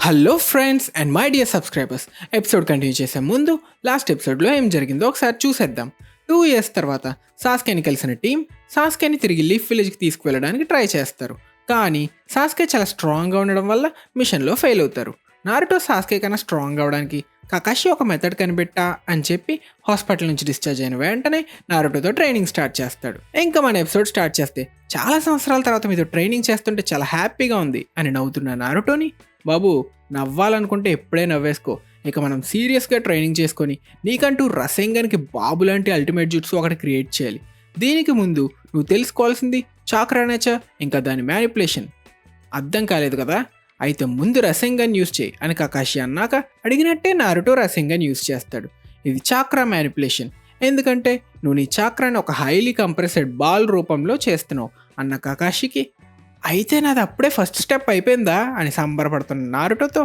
Hello friends and my dear subscribers, episode continue చేసే ముందు last ఎపిసోడ్లో ఏం జరిగిందో ఒకసారి చూసేద్దాం. 2 years తర్వాత సాస్కేని కలిసిన టీం సాస్కేని తిరిగి లీఫ్ విలేజ్కి తీసుకువెళ్ళడానికి ట్రై చేస్తారు. కానీ సాస్కే చాలా స్ట్రాంగ్గా ఉండడం వల్ల మిషన్లో ఫెయిల్ అవుతారు. నారుటో సాస్కే కన్నా స్ట్రాంగ్ అవడానికి కకాషి ఒక మెథడ్ కనిపెట్టా అని చెప్పి హాస్పిటల్ నుంచి డిశ్చార్జ్ అయిన వెంటనే నారుటోతో ట్రైనింగ్ స్టార్ట్ చేస్తాడు. ఇంకా మన ఎపిసోడ్ స్టార్ట్ చేస్తే, చాలా సంవత్సరాల తర్వాత మీతో ట్రైనింగ్ చేస్తుంటే చాలా హ్యాపీగా ఉంది అని నవ్వుతున్న నారుటోని, బాబు నవ్వాలనుకుంటే ఎప్పుడే నవ్వేసుకో, ఇక మనం సీరియస్గా ట్రైనింగ్ చేసుకొని నీకంటూ రసెంగన్కి బాబు లాంటి అల్టిమేట్ జుట్సు ఒకటి క్రియేట్ చేయాలి. దీనికి ముందు నువ్వు తెలుసుకోవాల్సింది చాక్రా నేచర్ ఇంకా దాని మ్యానిపులేషన్. అర్థం కాలేదు కదా, అయితే ముందు రసెంగన్ యూస్ చేయి అని కకాషి అన్నాక అడిగినట్టే నారుటో రసెంగన్ యూస్ చేస్తాడు. ఇది చాక్రా మ్యానిపులేషన్, ఎందుకంటే నువ్వు నీ చాక్రాని ఒక హైలీ కంప్రెస్డ్ బాల్ రూపంలో చేస్తున్నావు అన్న కకాషికి, అయితే నాది అప్పుడే ఫస్ట్ స్టెప్ అయిపోయిందా అని సంబరపడుతున్న నారుటోతో,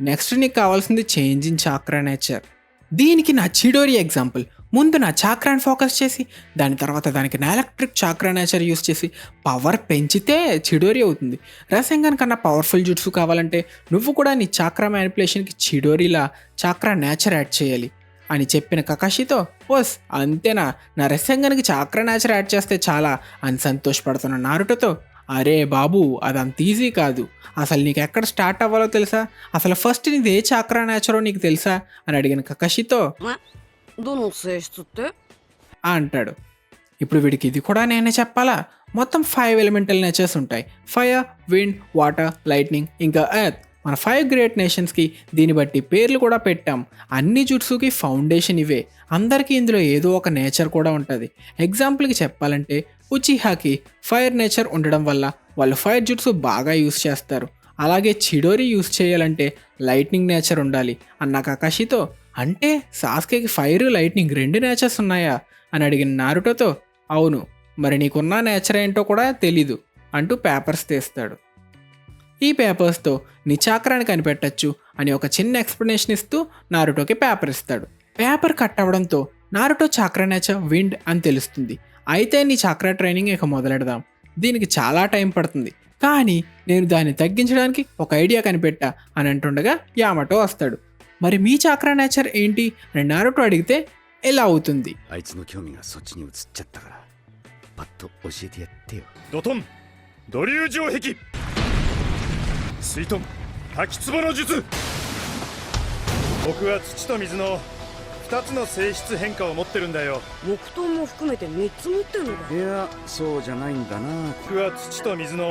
నెక్స్ట్ నీకు కావాల్సింది చేంజ్ ఇన్ చాక్రా నేచర్. దీనికి నా చిడోరి ఎగ్జాంపుల్. ముందు నా చాక్రాని ఫోకస్ చేసి దాని తర్వాత దానికి నా ఎలక్ట్రిక్ చాక్రా నేచర్ యూస్ చేసి పవర్ పెంచితే చిడోరి అవుతుంది. రసెంగన్ కన్నా పవర్ఫుల్ జుట్సు కావాలంటే నువ్వు కూడా నీ చాక్రా మ్యానిపులేషన్కి చిడోరిలా చాక్రా నేచర్ యాడ్ చేయాలి అని చెప్పిన కకాషితో, ఓస్ అంతేనా, నా రసెంగన్కి చాక్రా నేచర్ యాడ్ చేస్తే చాలా అని సంతోషపడుతున్న నారుటోతో, అరే బాబు అదంత ఈజీ కాదు, అసలు నీకు ఎక్కడ స్టార్ట్ అవ్వాలో తెలుసా, అసలు ఫస్ట్ నీది ఏ చాక్రా నేచరో నీకు తెలుసా అని అడిగిన కకాషితో అంటాడు. ఇప్పుడు వీడికి ఇది కూడా నేనే చెప్పాలా, మొత్తం 5 ఎలిమెంటల్ నేచర్స్ ఉంటాయి, ఫైర్, విండ్, వాటర్, లైట్నింగ్ ఇంకా ఎర్త్. మన 5 గ్రేట్ నేషన్స్కి దీన్ని బట్టి పేర్లు కూడా పెట్టాం. అన్ని జుట్సుకి ఫౌండేషన్ ఇవే, అందరికీ ఇందులో ఏదో ఒక నేచర్ కూడా ఉంటుంది. ఎగ్జాంపుల్కి చెప్పాలంటే ఉచిహాకి ఫైర్ నేచర్ ఉండడం వల్ల వాళ్ళు ఫైర్ జుట్సు బాగా యూస్ చేస్తారు. అలాగే చిడోరి యూస్ చేయాలంటే లైట్నింగ్ నేచర్ ఉండాలి అన్న కకాషితో, అంటే సాస్కేకి ఫైర్, లైట్నింగ్ 2 నేచర్స్ ఉన్నాయా అని అడిగిన నారుటోతో, అవును, మరి నీకున్న నేచర్ ఏంటో కూడా తెలీదు అంటూ పేపర్స్ తీస్తాడు. ఈ పేపర్స్తో నీ చాక్రాని కనిపెట్టచ్చు అని ఒక చిన్న ఎక్స్ప్లెనేషన్ ఇస్తూ నారుటోకి పేపర్ ఇస్తాడు. పేపర్ కట్ అవ్వడంతో నారుటో చాక్రా నేచర్ విండ్ అని తెలుస్తుంది. అయితే నీ చాక్రా ట్రైనింగ్ ఇక మొదలెడదాం, దీనికి చాలా టైం పడుతుంది, కానీ నేను దాన్ని తగ్గించడానికి ఒక ఐడియా కనిపెట్టా అని అంటుండగా యామటో వస్తాడు. మరి మీ చాక్రా నేచర్ ఏంటి అని నారుటో అడిగితే ఎలా అవుతుంది.2つの性質変化を持ってるんだよ。木遁も含めて3つ持ってるのか。いや、そうじゃないんだな。僕は土と水の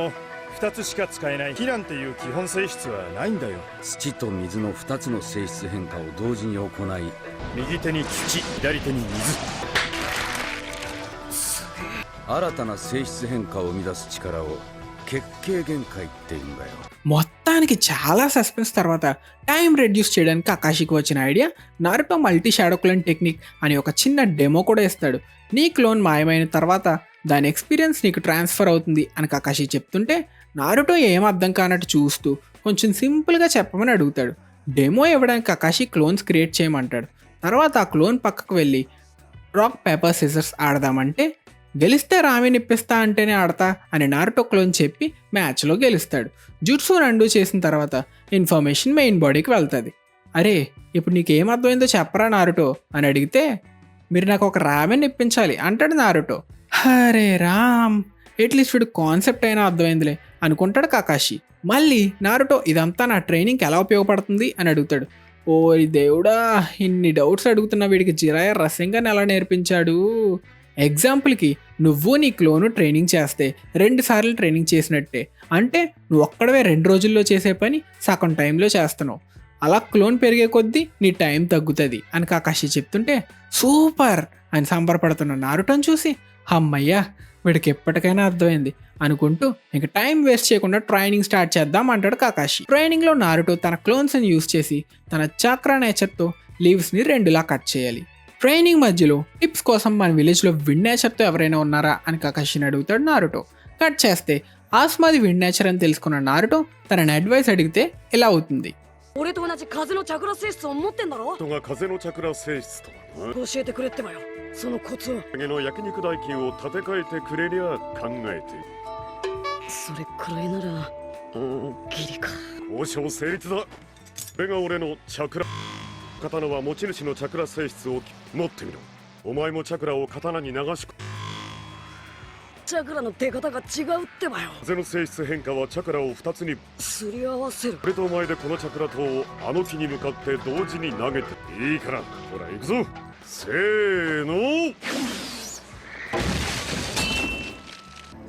2つしか使えない避難っていう基本性質はないんだよ。土と水の2つの性質変化を同時に行い、右手に土、左手に水。新たな性質変化を生み出す力を結形限界って言うんだよ。మొత్తానికి చాలా సస్పెన్స్ తర్వాత టైం రెడ్యూస్ చేయడానికి కకాషికి వచ్చిన idea Naruto multi shadow clone technique అని ఒక చిన్న డెమో కూడా ఇస్తాడు. నీ క్లోన్ మాయమైన తర్వాత దాని ఎక్స్పీరియన్స్ నీకు ట్రాన్స్ఫర్ అవుతుంది అని కకాషి చెప్తుంటే నారుటో ఏం అర్థం కానట్టు చూస్తూ కొంచెం సింపుల్గా చెప్పమని అడుగుతాడు. డెమో ఇవ్వడానికి కకాషి క్లోన్స్ క్రియేట్ చేయమంటాడు. తర్వాత ఆ క్లోన్ పక్కకు వెళ్ళి రాక్ పేపర్ సిజర్స్ ఆడదామంటే, గెలిస్తే రామిని ఇప్పిస్తా అంటేనే ఆడతా అని నారుటో క్లోన్ చెప్పి మ్యాచ్లో గెలుస్తాడు. జుట్సు 2 చేసిన తర్వాత ఇన్ఫర్మేషన్ మెయిన్ బాడీకి వెళ్తుంది. అరే ఇప్పుడు నీకేం అర్థమైందో చెప్పరా నారుటో అని అడిగితే, మీరు నాకు ఒక రామెన్ ఇప్పించాలి అంటాడు నారుటో. అరే రామ్, ఎట్లీస్ట్ వీడు కాన్సెప్ట్ అయినా అర్థమైందిలే అనుకుంటాడు కకాషి. మళ్ళీ నారుటో ఇదంతా నా ట్రైనింగ్కి ఎలా ఉపయోగపడుతుంది అని అడుగుతాడు. ఓ దేవుడా, ఇన్ని డౌట్స్ అడుగుతున్న వీడికి జిరాయ రసంగాని ఎలా నేర్పించాడు. ఎగ్జాంపుల్కి నువ్వు నీ క్లోను ట్రైనింగ్ చేస్తే 2 సార్లు ట్రైనింగ్ చేసినట్టే, అంటే నువ్వు ఒక్కడవే 2 రోజుల్లో చేసే పని సగం టైంలో చేస్తున్నావు. అలా క్లోన్ పెరిగే కొద్దీ నీ టైం తగ్గుతుంది అని కకాషి చెప్తుంటే, సూపర్ అని సంబరపడుతున్న నారుటోని చూసి, అమ్మయ్యా వీడికి ఎప్పటికైనా అర్థమైంది అనుకుంటూ ఇంక టైం వేస్ట్ చేయకుండా ట్రైనింగ్ స్టార్ట్ చేద్దాం అంటాడు కకాషి. ట్రైనింగ్లో నారుటో తన క్లోన్స్ని యూస్ చేసి తన చాక్రా నేచర్తో లీవ్స్ని 2లా కట్ చేయాలి. ట్రైనింగ్ మధ్యలో టిప్స్ కోసం మన విలేజ్లో విండ్ నేచర్తో ఎవరైనా ఉన్నారా అని కకాషిని అడుగుతాడు నారుటో. కట్ చేస్తే ఆస్మాది విండ్ నేచర్ అని తెలుసుకున్న నారుటో తనని అడ్వైస్ అడిగితే ఇలా అవుతుంది. 俺と同じ風のチャクラ性質を持ってんだろ。人が風のチャクラ性質とはな。教えてくれってばよ、そのコツ。家の焼肉代金を立て替えてくれりゃ考えて。それくらいならギリか。交渉成立だ。これが俺のチャクラ。刀は持ち主のチャクラ性質を持ってみろ。お前もチャクラを刀に流し込む。チャクラの出方が違うってばよ。風の性質変化はチャクラを2つにすり合わせる。俺とお前でこのチャクラ塔をあの木に向かって同時に投げていいから。ほら行くぞ。せーの。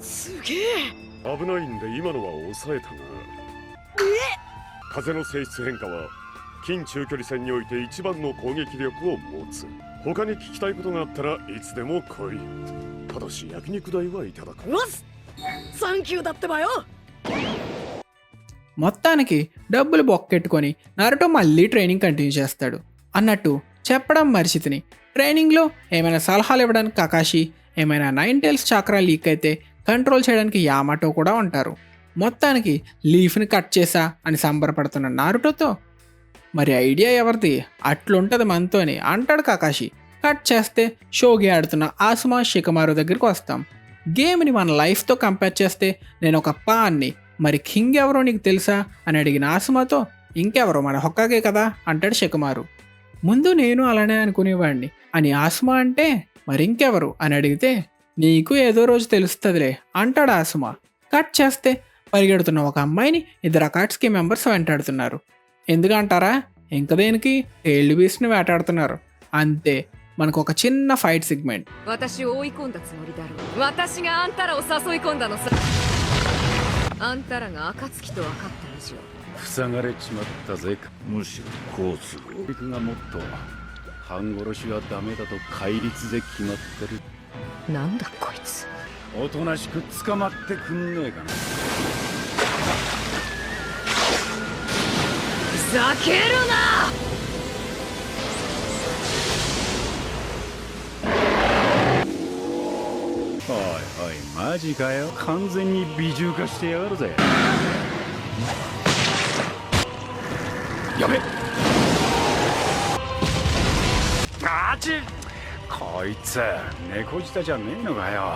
すげえ。危ないんで今のは抑えたな。風の性質変化は近中距離戦において一番の攻撃力を持つ。他に聞きたいことがあったらいつでも来い。ただし焼肉代はいただく。うわっサンキューだってばよ。 మొత్తానికి డబ్బులు బొక్కెట్టుకొని నరుటో మళ్ళీ ట్రైనింగ్ కంటిన్యూ చేస్తాడు. అన్నట్టు చెప్పడం మరిచితిని, ట్రైనింగ్లో ఏమైనా సలహాలు ఇవ్వడానికి కకాషి, ఏమైనా 9 టైల్స్ చక్రా లీక్ అయితే కంట్రోల్ చేయడానికి యామాటో కూడా ఉంటారు. మొత్తానికి లీఫ్ని కట్ చేసా అని సంబరపడుతున్న నారుటోతో మరి ఐడియా ఎవరిది, అట్లుంటుంది మనతోని అంటాడు కకాషి. కట్ చేస్తే షోగి ఆడుతున్న ఆసుమా షికమారు దగ్గరికి వస్తాం. గేమ్ని మన లైఫ్తో కంపేర్ చేస్తే నేను ఒక పాన్ని, మరి కింగ్ ఎవరో నీకు తెలుసా అని అడిగిన ఆసుమాతో ఇంకెవరో మన హొక్కాగే కదా అంటాడు షికమారు. ముందు నేను అలానే అనుకునేవాడిని అని ఆసుమా అంటే మరి ఇంకెవరు అని అడిగితే నీకు ఏదో రోజు తెలుస్తుందిలే అంటాడు ఆసుమా. కట్ చేస్తే పరిగెడుతున్న ఒక అమ్మాయిని ఇద్దరు అకాట్స్కి మెంబర్స్ వెంటాడుతున్నారు. ఎందుకంటారా, ఇంక దేనికి టేల్డ్ బీస్ట్ని వేటాడుతున్నారు. అంతే, మనకు ఒక చిన్న ఫైట్ సెగ్మెంట్. 私を追い込んだつもりだろう。私があんたらを誘い込んだのさ。あんたらが暁と分かった以上塞がれちまったぜ。むしろ好都合。陸がもっと半殺しはダメだと戒律で決まってる。なんだこいつ。おとなしく捕まってくんねえかな。ふざけるな。おいおいマジかよ。完全に美獣化してやがるぜ。やべっ。あちっ。こいつ猫舌じゃねえのかよ。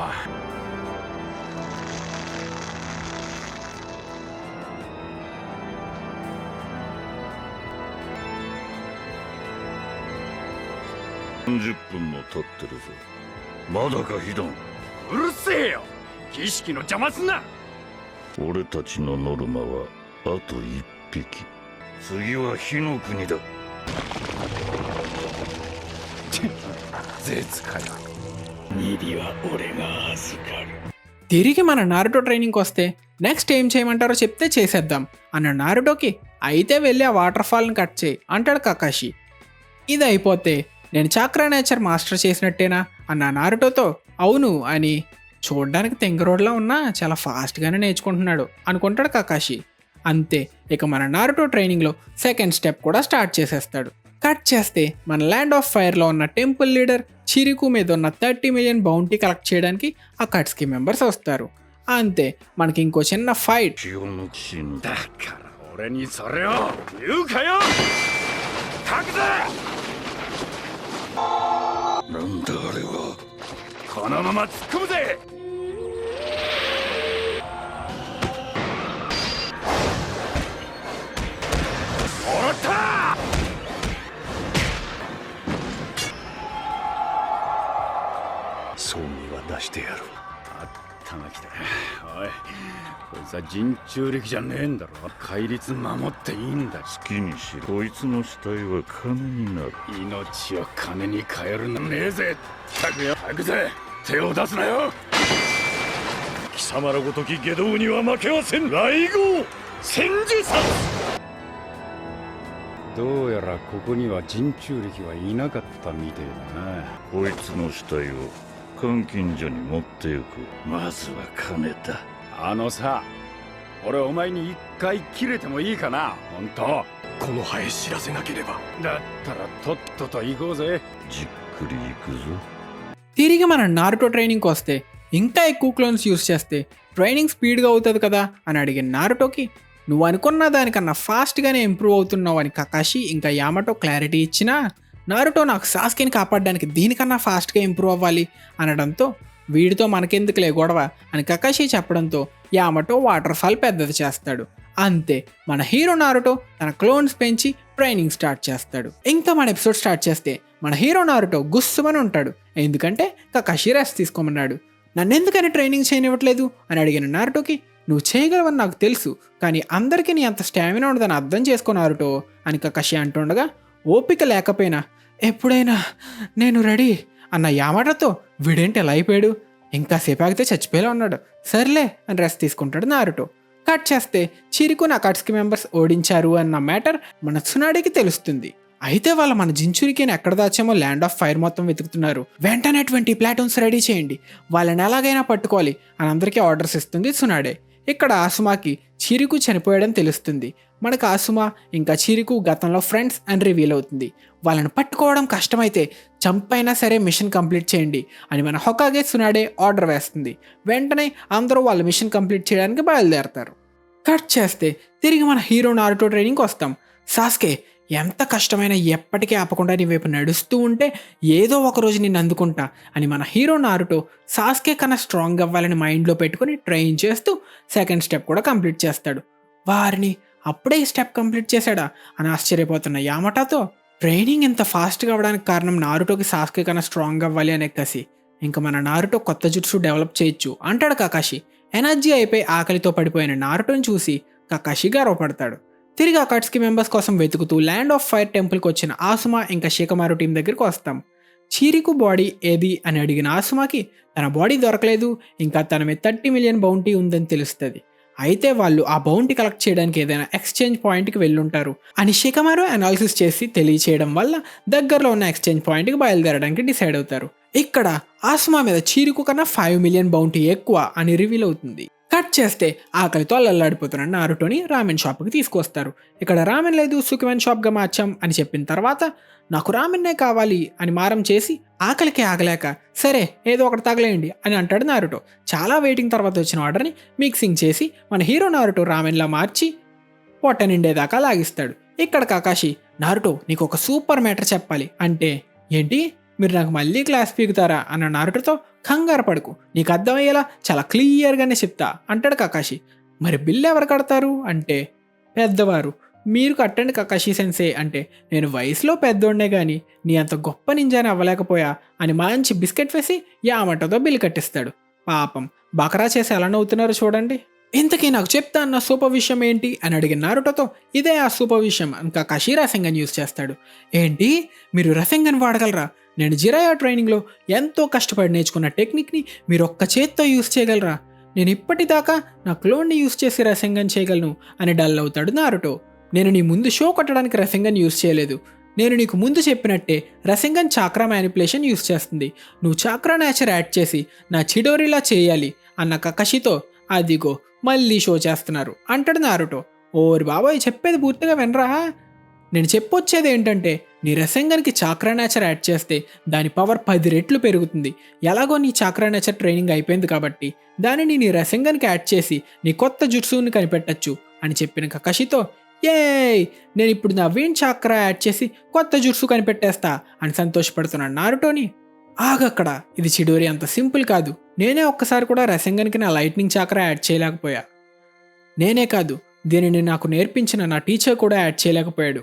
30分も経ってるぞ。まだかヒドン。うるせえよ。儀式の邪魔すんな。俺たちのノルマはあと1匹。次は火の国だ。絶かよ。2尾は俺が預かる。 తిరిగి మన నారుటో ట్రైనింగ్కి వస్తే నెక్స్ట్ ఏం చేయమంటారో చెప్తే చేసేద్దాం అన్న నారుటోకి అయితే వెళ్ళి ఆ వాటర్ ఫాల్ని కట్ చేయి అంటాడు కకాషి. ఇది అయిపోతే నేను చక్రా నేచర్ మాస్టర్ చేసినట్టేనా అన్న నారుటోతో అవును అని, చూడ్డానికి తెంగరోడ్లా ఉన్నా చాలా ఫాస్ట్గానే నేర్చుకుంటున్నాడు అనుకుంటాడు కకాషి. అంతే, ఇక మన నారుటో ట్రైనింగ్లో సెకండ్ స్టెప్ కూడా స్టార్ట్ చేసేస్తాడు. కట్ చేస్తే మన ల్యాండ్ ఆఫ్ ఫైర్లో ఉన్న టెంపుల్ లీడర్ చిరుకు మీద ఉన్న 30 మిలియన్ బౌంటీ కలెక్ట్ చేయడానికి ఆ కట్స్కి మెంబర్స్ వస్తారు. అంతే, మనకి ఇంకో చిన్న ఫైట్. 気を抜き死ぬ。だから俺にそれを言うかよ。書くぜ。なんだあれは。このまま突っ込むぜ。もらった。装備は出してやる。あったが来た。おい、こいつは人中力じゃねえんだろ。戒律守っていいんだ。好きにしろ。こいつの死体は金になる。命を金に変えるのねえぜ。たくよ、たくぜ。手を出すなよ。貴様らごとき下道には負けはせん。来号千住さん。どうやらここには人中力はいなかったみてえだな。こいつの死体を監禁所に持ってゆく。まずは金だ。あのさ、俺お前に一回切れてもいいかな。本当。このハエ知らせなければ。だったらとっとと行こうぜ。じっくり行くぞ。తిరిగి మన నారుటో ట్రైనింగ్కి వస్తే ఇంకా ఎక్కువ క్లోన్స్ యూస్ చేస్తే ట్రైనింగ్ స్పీడ్గా అవుతుంది కదా అని అడిగిన నారుటోకి నువ్వు అనుకున్న దానికన్నా ఫాస్ట్గానే ఇంప్రూవ్ అవుతున్నావు అని కకాషి ఇంకా యామాటో క్లారిటీ ఇచ్చినా నారుటో నాకు సాస్కేని కాపాడడానికి దీనికన్నా ఫాస్ట్గా ఇంప్రూవ్ అవ్వాలి అనడంతో వీడితో మనకెందుకులే గొడవ అని కకాషి చెప్పడంతో యామటో వాటర్ ఫాల్ పెద్దది చేస్తాడు. అంతే, మన హీరో నారుటో తన క్లోన్స్ పెంచి ట్రైనింగ్ స్టార్ట్ చేస్తాడు. ఇంకా మన ఎపిసోడ్ స్టార్ట్ చేస్తే మన హీరో నారుటో గుస్సుమని ఉంటాడు. ఎందుకంటే కకాషి రెస్ట్ తీసుకోమన్నాడు. నన్నెందుకని ట్రైనింగ్ చేయనివ్వట్లేదు అని అడిగిన నారుటోకి, నువ్వు చేయగలవని నాకు తెలుసు, కానీ అందరికీ నీ అంత స్టామినా ఉండదని అర్థం చేసుకో నారుటో అని కకాషి అంటుండగా, ఓపిక లేకపోయినా ఎప్పుడైనా నేను రెడీ అన్న యామాటతో వీడేంటి ఎలా అయిపోయాడు, ఇంకా సేపు ఆగితే చచ్చిపోయేలా ఉన్నాడు, సర్లే అని రెస్ట్ తీసుకుంటాడు నారుటో. కట్ చేస్తే చిరుకుని అకాట్స్కి మెంబర్స్ ఓడించారు అన్న మ్యాటర్ మన సునాడీకి తెలుస్తుంది. అయితే వాళ్ళు మన జించురికిని ఎక్కడ దాచామో ల్యాండ్ ఆఫ్ ఫైర్ మొత్తం వెతుకుతున్నారు. వెంటనే 20 ప్లాటూన్స్ రెడీ చేయండి, వాళ్ళని ఎలాగైనా పట్టుకోవాలి అని అందరికీ ఆర్డర్స్ ఇస్తుంది సునాడే. ఇక్కడ ఆసుమాకి చిరుకు చనిపోయాడని తెలుస్తుంది. మనకు ఆసుమా ఇంకా చిరుకు గతంలో ఫ్రెండ్స్ అని రివీల్ అవుతుంది. వాళ్ళని పట్టుకోవడం కష్టమైతే చంపైనా సరే మిషన్ కంప్లీట్ చేయండి అని మన హొకాగే సునాడే ఆర్డర్ వేస్తుంది. వెంటనే అందరూ వాళ్ళ మిషన్ కంప్లీట్ చేయడానికి బయలుదేరతారు. కట్ చేస్తే తిరిగి మన హీరో నారుటో ట్రైనింగ్కి వస్తాం. సాస్కే, ఎంత కష్టమైనా ఎప్పటికీ ఆపకుండా నీ వైపు నడుస్తూ ఉంటే ఏదో ఒకరోజు నిన్ను అందుకుంటా అని మన హీరో నారుటో సాస్కే కన్నా స్ట్రాంగ్ అవ్వాలని మైండ్లో పెట్టుకుని ట్రైన్ చేస్తూ సెకండ్ స్టెప్ కూడా కంప్లీట్ చేస్తాడు. వారిని అప్పుడే ఈ స్టెప్ కంప్లీట్ చేశాడా అని ఆశ్చర్యపోతున్న యామటాతో, ట్రైనింగ్ ఇంత ఫాస్ట్గా అవ్వడానికి కారణం నారుటోకి సాస్కే కన్నా స్ట్రాంగ్ అవ్వాలి అనే కసి. ఇంకా మన నారుటో కొత్త జుట్సు డెవలప్ చేయొచ్చు అంటాడు కకాషి. ఎనర్జీ అయిపోయి ఆకలితో పడిపోయిన నారుటోని చూసి కకాషి గర్వపడతాడు. తిరిగి అకాట్స్కి మెంబర్స్ కోసం వెతుకుతూ ల్యాండ్ ఆఫ్ ఫైర్ టెంపుల్కి వచ్చిన ఆసుమా ఇంకా షికమారు టీం దగ్గరికి వస్తాం. చీరికు బాడీ ఏది అని అడిగిన ఆసుమాకి తన బాడీ దొరకలేదు, ఇంకా తన మీద 30 మిలియన్ బౌంటీ ఉందని తెలుస్తుంది. అయితే వాళ్ళు ఆ బౌంటీ కలెక్ట్ చేయడానికి ఏదైనా ఎక్స్చేంజ్ పాయింట్కి వెళ్ళుంటారు అని షికమారు అనాలిసిస్ చేసి తెలియచేయడం వల్ల దగ్గరలో ఉన్న ఎక్స్చేంజ్ పాయింట్కి బయలుదేరడానికి డిసైడ్ అవుతారు. ఇక్కడ ఆసుమా మీద చీరుకు కన్నా 5 మిలియన్ బౌంటీ ఎక్కువ అని రివీల్ అవుతుంది. కట్ చేస్తే ఆకలితో అల్లల్లాడిపోతున్న నారుటోని రామెన్ షాప్కి తీసుకొస్తారు. ఇక్కడ రామెన్ లేదు, సుకిమెన్ షాప్గా మార్చాం అని చెప్పిన తర్వాత నాకు రామెన్నే కావాలి అని మారం చేసి ఆకలికి ఆగలేక సరే ఏదో ఒకటి తగలేయండి అని అంటాడు నారుటో. చాలా వెయిటింగ్ తర్వాత వచ్చిన ఆర్డర్ని మిక్సింగ్ చేసి మన హీరో నారుటో రామెన్లా మార్చి పొట్ట నిండేదాకా లాగిస్తాడు. ఇక్కడ కకాషి, నారుటో నీకు ఒక సూపర్ మ్యాటర్ చెప్పాలి అంటే, ఏంటి మీరు నాకు మళ్ళీ క్లాస్ పీకుతారా అన్న నారుటోతో, కంగారు పడుకు, నీకు అర్థమయ్యేలా చాలా క్లియర్గానే చెప్తా అంటాడు కకాషి. మరి బిల్లు ఎవరు కడతారు అంటే, పెద్దవారు, మీరు కట్టండి కకాషి సెన్సే అంటే, నేను వయసులో పెద్దోడ్నే కానీ నీ అంత గొప్ప నింజాని అవ్వలేకపోయా అని మంచి బిస్కెట్ వేసి యామటతో బిల్లు కట్టిస్తాడు. పాపం బకరా చేసి ఎలా నవ్వుతున్నారో చూడండి. ఇంతకీ నాకు చెప్తా అన్న సూపర్ విషయం ఏంటి అని అడిగిన నారుటోతో, ఇదే ఆ సూపర్ విషయం అని కకాషి రసంగన్ యూజ్ చేస్తాడు. ఏంటి మీరు రసంగన్ వాడగలరా? నేను జిరాయా ట్రైనింగ్లో ఎంతో కష్టపడి నేర్చుకున్న టెక్నిక్ని మీరు ఒక్క చేత్తో యూజ్ చేయగలరా? నేను ఇప్పటిదాకా నా క్లోన్ని యూజ్ చేసి రసంగన్ చేయగలను అని డల్ అవుతాడు నారుటో. నేను నీ ముందు షో కొట్టడానికి రసంగన్ యూజ్ చేయలేదు, నేను నీకు ముందు చెప్పినట్టే రసంగన్ చాక్రా మ్యానిపులేషన్ యూజ్ చేస్తుంది. నువ్వు చాక్రా నేచర్ యాడ్ చేసి నా చిడోరిలా చేయాలి అన్న కకాషితో, అదిగో మళ్ళీ షో చేస్తున్నారు అంటాడు నారుటో. ఓరి బాబాయ్, చెప్పేది పూర్తిగా వినరా? నేను చెప్పొచ్చేది ఏంటంటే, నీ రసంగన్కి చాక్రా నేచర్ యాడ్ చేస్తే దాని పవర్ 10 రెట్లు పెరుగుతుంది. ఎలాగో నీ చాక్రా నేచర్ ట్రైనింగ్ అయిపోయింది కాబట్టి దానిని నీ రసంగన్కి యాడ్ చేసి నీ కొత్త జుట్సుని కనిపెట్టచ్చు అని చెప్పిన కకాషితో, ఏయ్ నేను ఇప్పుడు నా వీన్ చాక్రా యాడ్ చేసి కొత్త జుట్సు కనిపెట్టేస్తా అని సంతోషపడుతున్నాడు నారుటోని. ఆగక్కడ, ఇది చిడోరి అంత సింపుల్ కాదు. నేనే ఒక్కసారి కూడా రసంగన్కి నా లైట్నింగ్ చాక్రా యాడ్ చేయలేకపోయా. నేనే కాదు, దీనిని నాకు నేర్పించిన నా టీచర్ కూడా యాడ్ చేయలేకపోయాడు.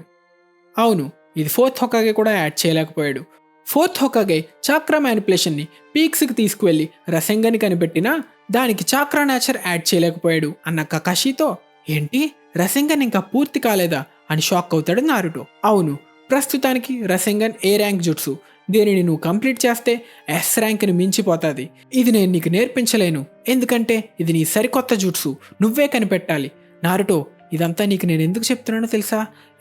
అవును, ఇది 4th హొకాగే కూడా యాడ్ చేయలేకపోయాడు. 4th హొకాగే చాక్రా మ్యానిపులేషన్ని పీక్స్కి తీసుకువెళ్ళి రసంగని కనిపెట్టినా దానికి చాక్రా నేచర్ యాడ్ చేయలేకపోయాడు అన్న కకాషితో, ఏంటి రసంగన్ ఇంకా పూర్తి కాలేదా అని షాక్ అవుతాడు నారుటో. అవును, ప్రస్తుతానికి రసంగన్ ఏ ర్యాంక్ జుట్సు, దీనిని నువ్వు కంప్లీట్ చేస్తే ఎస్ ర్యాంక్ని మించిపోతుంది. ఇది నేను నీకు నేర్పించలేను, ఎందుకంటే ఇది నీ సరికొత్త జుట్సు, నువ్వే కనిపెట్టాలి. నారుటో, ఇదంతా నీకు నేను ఎందుకు చెప్తున్నానో తెలుసా?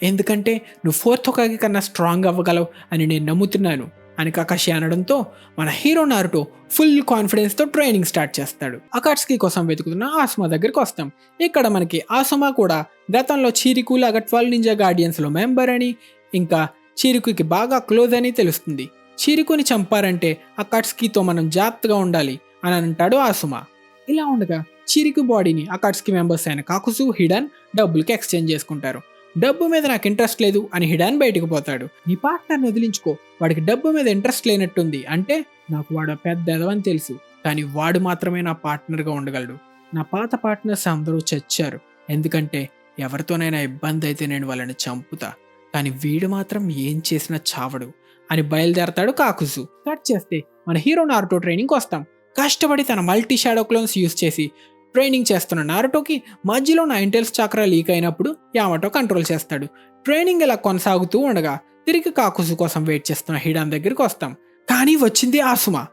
ఎందుకంటే నువ్వు 4th హొకాగే కన్నా స్ట్రాంగ్ అవ్వగలవు అని నేను నమ్ముతున్నాను అని కకాషి అనడంతో మన హీరో నారుటో ఫుల్ కాన్ఫిడెన్స్తో ట్రైనింగ్ స్టార్ట్ చేస్తాడు. అకాట్స్కి కోసం వెతుకుతున్న ఆసుమా దగ్గరికి వస్తాం. ఇక్కడ మనకి ఆసుమా కూడా గతంలో చీరికు లాగా 12 నింజా గార్డియన్స్లో మెంబర్ అని, ఇంకా చీరికుకి బాగా క్లోజ్ అని తెలుస్తుంది. చీరికుని చంపారంటే అకాట్స్కితో మనం జాగ్రత్తగా ఉండాలి అని అంటాడు ఆసుమా. ఇలా ఉండగా చిరికు బాడీని అకాట్స్కి మెంబర్స్ అయిన కాకుసు, హిడన్ డబ్బులకి ఎక్స్చేంజ్ చేసుకుంటారు. డబ్బు మీద నాకు ఇంట్రెస్ట్ లేదు అని హిడాన్ బయటకు పోతాడు. నీ పార్ట్నర్ని వదిలించుకో, వాడికి డబ్బు మీద ఇంట్రెస్ట్ లేనట్టుంది అంటే నాకు వాడు పెద్ద ఎదవని తెలుసు, కానీ వాడు మాత్రమే నా పార్ట్నర్గా ఉండగలడు. నా పాత పార్ట్నర్స్ అందరూ చచ్చారు, ఎందుకంటే ఎవరితోనైనా ఇబ్బంది అయితే నేను వాళ్ళని చంపుతా, కానీ వీడు మాత్రం ఏం చేసినా చావడు అని బయలుదేరతాడు కాకుజు. కట్ చేస్తే మన హీరో నారుటో ట్రైనింగ్కి వస్తాం. కష్టపడి తన మల్టీ షాడో క్లోన్స్ యూజ్ చేసి ట్రైనింగ్ చేస్తున్న నారుటోకి మధ్యలో 9 టైల్స్ చక్ర లీక్ అయినప్పుడు యామాటో కంట్రోల్ చేస్తాడు. ట్రైనింగ్ ఇలా కొనసాగుతూ ఉండగా తిరిగి కాకుజు కోసం వెయిట్ చేస్తున్న హిడాన్ దగ్గరికి వస్తాం. కానీ వచ్చింది ఆసుమా.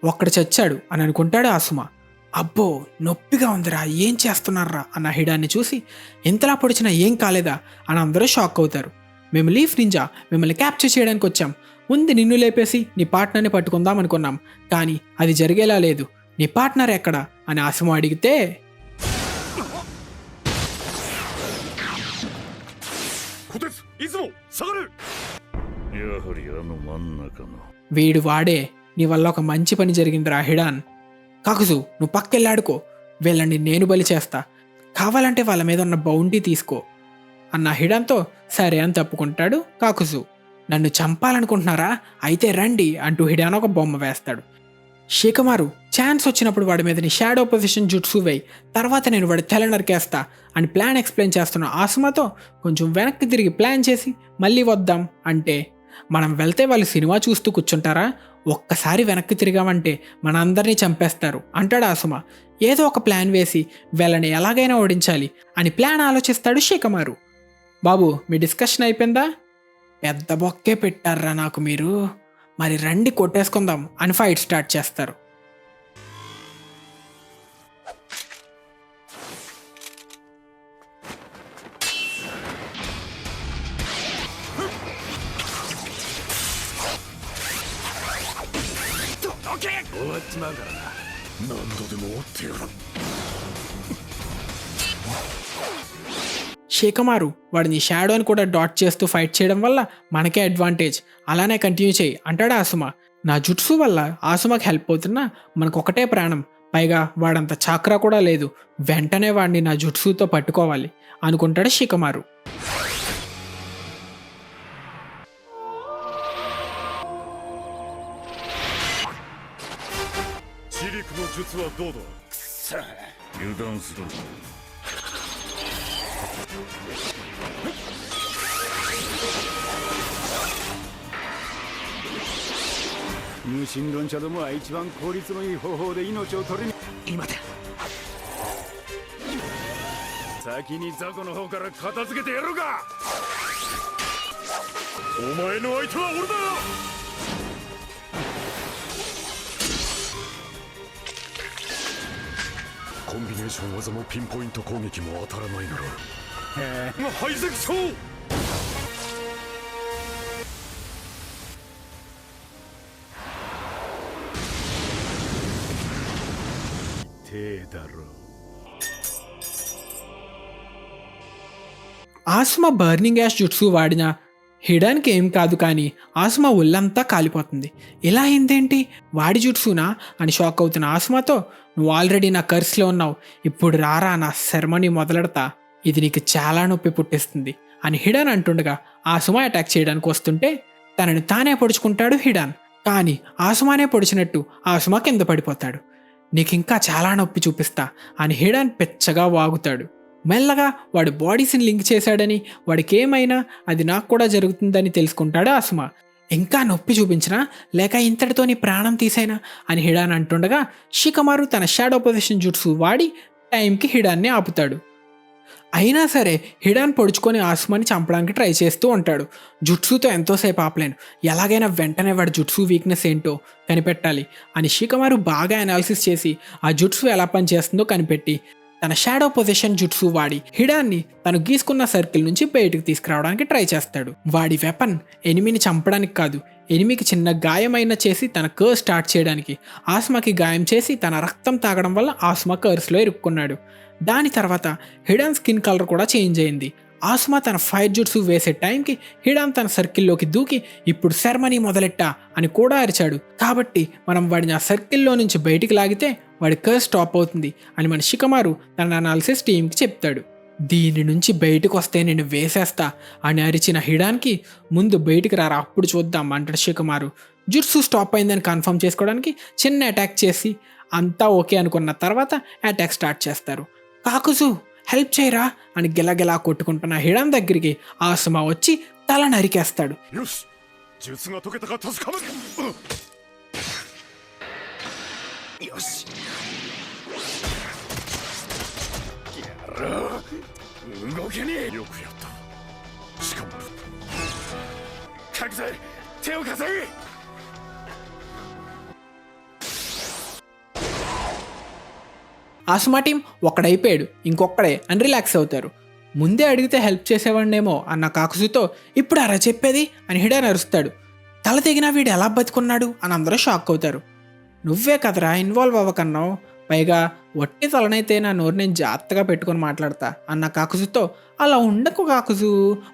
ఒక్కడు చచ్చాడు అని అనుకుంటాడు ఆసుమా. అబ్బో నొప్పిగా ఉందిరా, ఏం చేస్తున్నారా అన్న హిడాన్ని చూసి ఎంతలా పొడిచినా ఏం కాలేదా అని అందరూ షాక్ అవుతారు. మేము లీఫ్ నింజా మిమ్మల్ని క్యాప్చర్ చేయడానికి వచ్చాం, ముందు నిన్ను లేపేసి నీ పార్ట్నర్ని పట్టుకుందాం అనుకున్నాం, కానీ అది జరిగేలా లేదు. నీ పార్ట్నర్ ఎక్కడా అని ఆసుమా అడిగితేやはりあの真ん中の వీడు వాడే, నీ వల్ల ఒక మంచి పని జరిగిందిరా హిడాన్. కాకుజు నువ్వు పక్కెళ్ళాడుకో, వీళ్ళని నేను బలి చేస్తా, కావాలంటే వాళ్ళ మీద ఉన్న బౌంటీ తీసుకో అన్న హిడాన్తో సరే అని తప్పుకుంటాడు కాకుజు. నన్ను చంపాలనుకుంటున్నారా, అయితే రండి అంటూ హిడాన్ ఒక బొమ్మ వేస్తాడు. షికమారు ఛాన్స్ వచ్చినప్పుడు వాడి మీద నీ షాడో పొజిషన్ జుట్సు వేయి, తర్వాత నేను వాడి తల నరికేస్తా అని ప్లాన్ ఎక్స్ప్లెయిన్ చేస్తున్న ఆసుమాతో కొంచెం వెనక్కి తిరిగి ప్లాన్ చేసి మళ్ళీ వద్దాం అంటే, మనం వెళ్తే వాళ్ళు సినిమా చూస్తూ కూర్చుంటారా, ఒక్కసారి వెనక్కి తిరిగామంటే మన అందరినీ చంపేస్తారు అంటాడు ఆసుమా. ఏదో ఒక ప్లాన్ వేసి వీళ్ళని ఎలాగైనా ఓడించాలి అని ప్లాన్ ఆలోచిస్తాడు షికమారు. బాబు మీ డిస్కషన్ అయిపోయిందా? పెద్ద బొక్కే పెట్టారా నాకు మీరు, మరి రండి కొట్టేసుకుందాం అని ఫైట్ స్టార్ట్ చేస్తారు. షికమారు వాడిని షాడోని కూడా డాట్ చేస్తూ ఫైట్ చేయడం వల్ల మనకే అడ్వాంటేజ్, అలానే కంటిన్యూ చేయి అంటాడు ఆసుమా. నా జుట్సు వల్ల ఆసుమాకి హెల్ప్ అవుతున్నా మనకు ఒకటే ప్రాణం, పైగా వాడంత చాక్రా కూడా లేదు, వెంటనే వాడిని నా జుట్సుతో పట్టుకోవాలి అనుకుంటాడు షికమారు.油断するな。無神論者どもは一番効率のいい方法で命を取りに今だ。先に雑魚の方から片付けてやろうか。お前の相手は俺だ。コンビネーション技もピンポイント攻撃も当たらないなら排斥そう。手だろう。ఆసుమా బర్నింగ్ యాష్ జుట్సు వాడినా హిడాన్కి ఏం కాదు, కానీ ఆసుమా ఒళ్ళంతా కాలిపోతుంది. ఇలా అయిందేంటి, వాడి జుట్సునా అని షాక్ అవుతున్న ఆసుమాతో, నువ్వు ఆల్రెడీ నా కర్స్లో ఉన్నావు, ఇప్పుడు రారా నా సెరమనీ మొదలెడతా, ఇది నీకు చాలా నొప్పి పుట్టిస్తుంది అని హిడాన్ అంటుండగా ఆసుమా అటాక్ చేయడానికి వస్తుంటే తనని తానే పొడుచుకుంటాడు హిడాన్. కానీ ఆసుమానే పొడిచినట్టు ఆసుమా కింద పడిపోతాడు. నీకింకా చాలా నొప్పి చూపిస్తా అని హిడాన్ పెచ్చగా వాగుతాడు. మెల్లగా వాడి బాడీస్ని లింక్ చేశాడని, వాడికి ఏమైనా అది నాకు కూడా జరుగుతుందని తెలుసుకుంటాడు ఆసుమా. ఇంకా నొప్పి చూపించినా లేక ఇంతటితో నీ ప్రాణం తీసైనా అని హిడాన్ అంటుండగా షికమారు తన షాడో పొజిషన్ జుట్సు వాడి టైంకి హిడాన్ని ఆపుతాడు. అయినా సరే హిడాన్ పొడుచుకొని ఆసుమాని చంపడానికి ట్రై చేస్తూ ఉంటాడు. జుట్సుతో ఎంతోసేపు ఆపలేను, ఎలాగైనా వెంటనే వాడి జుట్సు వీక్నెస్ ఏంటో కనిపెట్టాలి అని షికమారు బాగా అనాలిసిస్ చేసి ఆ జుట్సు ఎలా పనిచేస్తుందో కనిపెట్టి తన షాడో పొజిషన్ జుట్సు వాడి హిడాన్ని తను గీసుకున్న సర్కిల్ నుంచి బయటకు తీసుకురావడానికి ట్రై చేస్తాడు. వాడి వెపన్ ఎనిమిని చంపడానికి కాదు, ఎనిమికి చిన్న గాయమైన చేసి తన కర్స్ స్టార్ట్ చేయడానికి. ఆసుమాకి గాయం చేసి తన రక్తం తాగడం వల్ల ఆసుమా కర్స్లో ఇరుక్కున్నాడు. దాని తర్వాత హిడాన్ స్కిన్ కలర్ కూడా చేంజ్ అయింది. ఆసుమా తన ఫైర్ జుట్సు వేసే టైంకి హిడాన్ తన సర్కిల్లోకి దూకి ఇప్పుడు సెరమనీ మొదలెట్టా అని కూడా అరిచాడు. కాబట్టి మనం వాడిని ఆ సర్కిల్లో నుంచి బయటికి లాగితే వాడి కర్స్ స్టాప్ అవుతుంది అని మన షికమారు తన అనాలిసిస్ టీంకి చెప్తాడు. దీని నుంచి బయటకు వస్తే నేను వేసేస్తా అని అరిచిన హిడాన్కి ముందు బయటికి రారా అప్పుడు చూద్దాం అంటాడు షికమారు. జుట్సు స్టాప్ అయిందని కన్ఫర్మ్ చేసుకోవడానికి చిన్న అటాక్ చేసి అంతా ఓకే అనుకున్న తర్వాత అటాక్ స్టార్ట్ చేస్తారు. కాకుజు హెల్ప్ చేయరా అని గిలగిలా కొట్టుకుంటున్న హిడాన్ దగ్గరికి ఆసుమా వచ్చి తల నరికేస్తాడు. よし術が解けたか助かるよしやろう動けねえよくやったしかも書くぜ手を貸せ ఆసుమా టీం ఒక్కడైపోయాడు ఇంకొక్కడే అని రిలాక్స్ అవుతారు. ముందే అడిగితే హెల్ప్ చేసేవాడినేమో అన్న కాకుసుతో ఇప్పుడు అలా చెప్పేది అని హిడాన్ అరుస్తాడు. తల తెగిన వీడు ఎలా బతుకున్నాడు అని అందరూ షాక్ అవుతారు. నువ్వే కదరా ఇన్వాల్వ్ అవ్వకన్నావు, పైగా వట్టి తలనైతే నా నోరు నేను జాగ్రత్తగా పెట్టుకొని మాట్లాడతా అన్న కాకుసుతో అలా ఉండకు కాకుసు,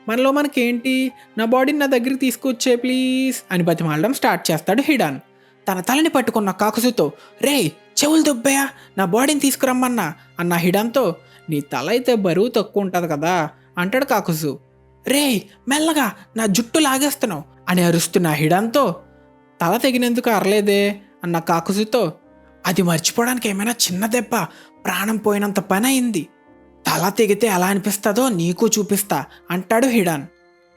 మనలో మనకేంటి, నా బాడీని నా దగ్గరికి తీసుకొచ్చే ప్లీజ్ అని బతిమాలడం స్టార్ట్ చేస్తాడు హిడాన్. తన తలని పట్టుకున్న కాకుసుతో రే చెవులు దుబ్బయా నా బాడీని తీసుకురమ్మన్నా అన్న హిడాన్తో నీ తల అయితే బరువు తక్కువ ఉంటుంది కదా అంటాడు కాకుసు. రే మెల్లగా నా జుట్టు లాగేస్తున్నావు అని అరుస్తున్న హిడాన్తో తల తెగినందుకు అరలేదే అన్న కాకుసుతో అది మర్చిపోవడానికి ఏమైనా చిన్న దెబ్బ ప్రాణం పోయినంత పని అయింది, తల తెగితే ఎలా అనిపిస్తుందో నీకు చూపిస్తా అంటాడు హిడాన్.